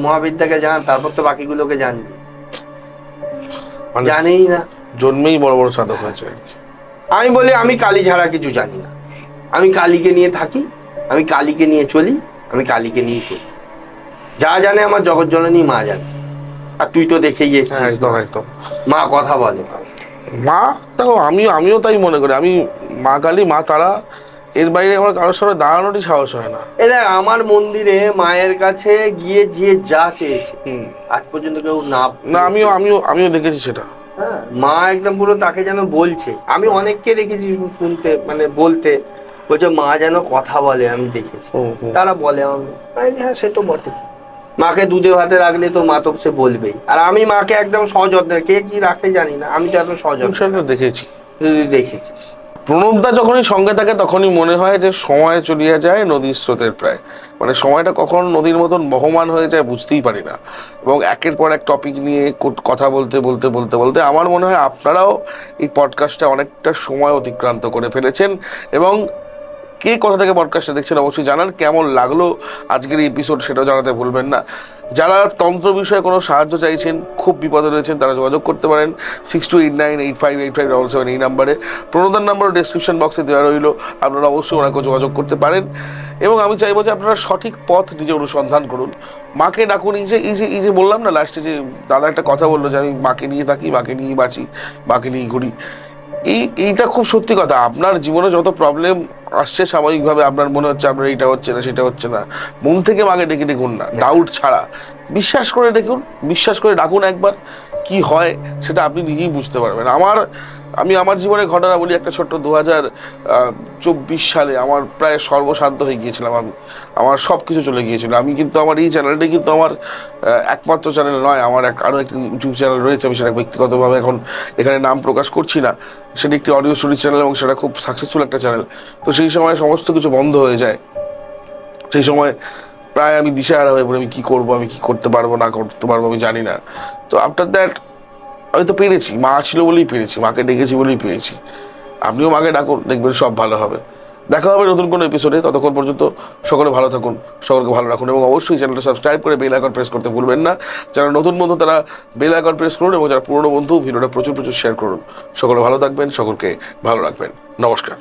মহাবিদ্যাকে জান, তারপর তো বাকিগুলোকে জানবি। জানেই না, জন্মেই বড় বড় সাধক হয়েছে। আমি বলি আমি কালী ছাড়া কিছু জানি না, আমি কালীকে নিয়ে থাকি, আমি কালীকে নিয়ে চলি, আমি কালীকে নিয়ে করি। যা জানে আমার জগৎজননী মা জানে। আর তুই তো দেখেই এসেছিস, একদম একদম। মা কথা বলে। মা দেখো, আমিও তাই মনে করি। আমি মা কালী, মা তারা, এর বাইরে আমার কারোর সামনে দাঁড়ানোরই সাহস হয় না। এ দেখ, আমার মন্দিরে মায়ের কাছে গিয়ে যে যা চেয়েছে আজ পর্যন্ত কেউ না। আমিও দেখেছি সেটা। হ্যাঁ, মা একদম পুরো তাকে যেন বলছে। আমি অনেককে দেখেছি শুনতে, মানে বলতে, বলছে মা যেন কথা বলে, আমি দেখেছি। তারা বলে আমি, হ্যাঁ সে তো বটে। মাকে দুধে ভাতে রাখলে তো মা তো সে বলবেই। আর আমি মাকে একদম সযত্নে, কে কি রাখে জানি না, আমি তো একদম সযত্নে দেখেছি। তুই দেখেছিস। প্রণবদা যখনই সঙ্গে থাকে, তখনই মনে হয় যে সময় চলিয়া যায় নদীর স্রোতের প্রায়। মানে সময়টা কখন নদীর মতন বহমান হয়ে যায় বুঝতেই পারি না। এবং একের পর এক টপিক নিয়ে কথা বলতে বলতে বলতে বলতে আমার মনে হয় আপনারাও এই পডকাস্টে অনেকটা সময় অতিক্রান্ত করে ফেলেছেন। এবং কে কোথা থেকে পডকাস্টটা দেখছেন অবশ্যই জানান। কেমন লাগলো আজকের এই এপিসোড সেটাও জানাতে ভুলবেন না। যারা তন্ত্র বিষয়ে কোনো সাহায্য চাইছেন, খুব বিপদে রয়েছেন, তারা যোগাযোগ করতে পারেন 6289858577 এই নাম্বারে। প্রণোদার নাম্বারও ডেসক্রিপশন বক্সে দেওয়া রইল, আপনারা অবশ্যই ওনাকে যোগাযোগ করতে পারেন। এবং আমি চাইবো যে আপনারা সঠিক পথ নিজে অনুসন্ধান করুন। মাকে ডাকুন। এই যে বললাম না লাস্টে, যে দাদা একটা কথা বললো যে আমি মাকে নিয়ে থাকি, মাকে নিয়েই বাঁচি, মাকে নিয়েই ঘুরি। এইটা খুব সত্যি কথা। আপনার জীবনে যত প্রবলেম আসছে সাময়িকভাবে, আপনার মনে হচ্ছে আপনার এইটা হচ্ছে না, সেটা হচ্ছে না, মন থেকে মাকে ডেকে দেখুন না, ডাউট ছাড়া বিশ্বাস করে দেখুন, বিশ্বাস করে ডাকুন একবার। কি হয় সেটা আপনি নিজেই বুঝতে পারবেন। আমি আমার জীবনের ঘটনা বলি একটা ছোট্ট। 2024 সালে আমার প্রায় সর্বশান্ত হয়ে গিয়েছিলাম। আমার সব কিছু চলে গিয়েছিল। আমি কিন্তু আমার এই চ্যানেলটাই কিন্তু আমার একমাত্র চ্যানেল নয়। আমার আরও একটি ইউটিউব চ্যানেল রয়েছে, আমি সেটা ব্যক্তিগতভাবে এখন এখানে নাম প্রকাশ করছি না। সেটা একটি অডিও স্টোরি চ্যানেল এবং সেটা খুব সাকসেসফুল একটা চ্যানেল। তো সেই সময় সমস্ত কিছু বন্ধ হয়ে যায়। সেই সময় প্রায় আমি দিশেহারা হয়ে পড়ি, আমি কী করবো, আমি কী করতে পারবো না করতে পারবো আমি জানি না। তো আফটার দ্যাট আমি তো পেরেছি, মা ছিল বলেই পেরেছি, মাকে ডেকেছি বলেই পেরেছি। আপনিও মাকে ডাকুন, দেখবেন সব ভালো হবে। দেখা হবে নতুন কোনো এপিসোডে। ততক্ষণ পর্যন্ত সকলে ভালো থাকুন, সকলকে ভালো রাখুন এবং অবশ্যই চ্যানেলটা সাবস্ক্রাইব করে বেল আইকন প্রেস করতে ভুলবেন না। যারা নতুন বন্ধু তারা বেল আইকন প্রেস করুন এবং যারা পুরনো বন্ধু ভিডিওটা প্রচুর শেয়ার করুন। সকলে ভালো থাকবেন, সকলকে ভালো রাখবেন। নমস্কার।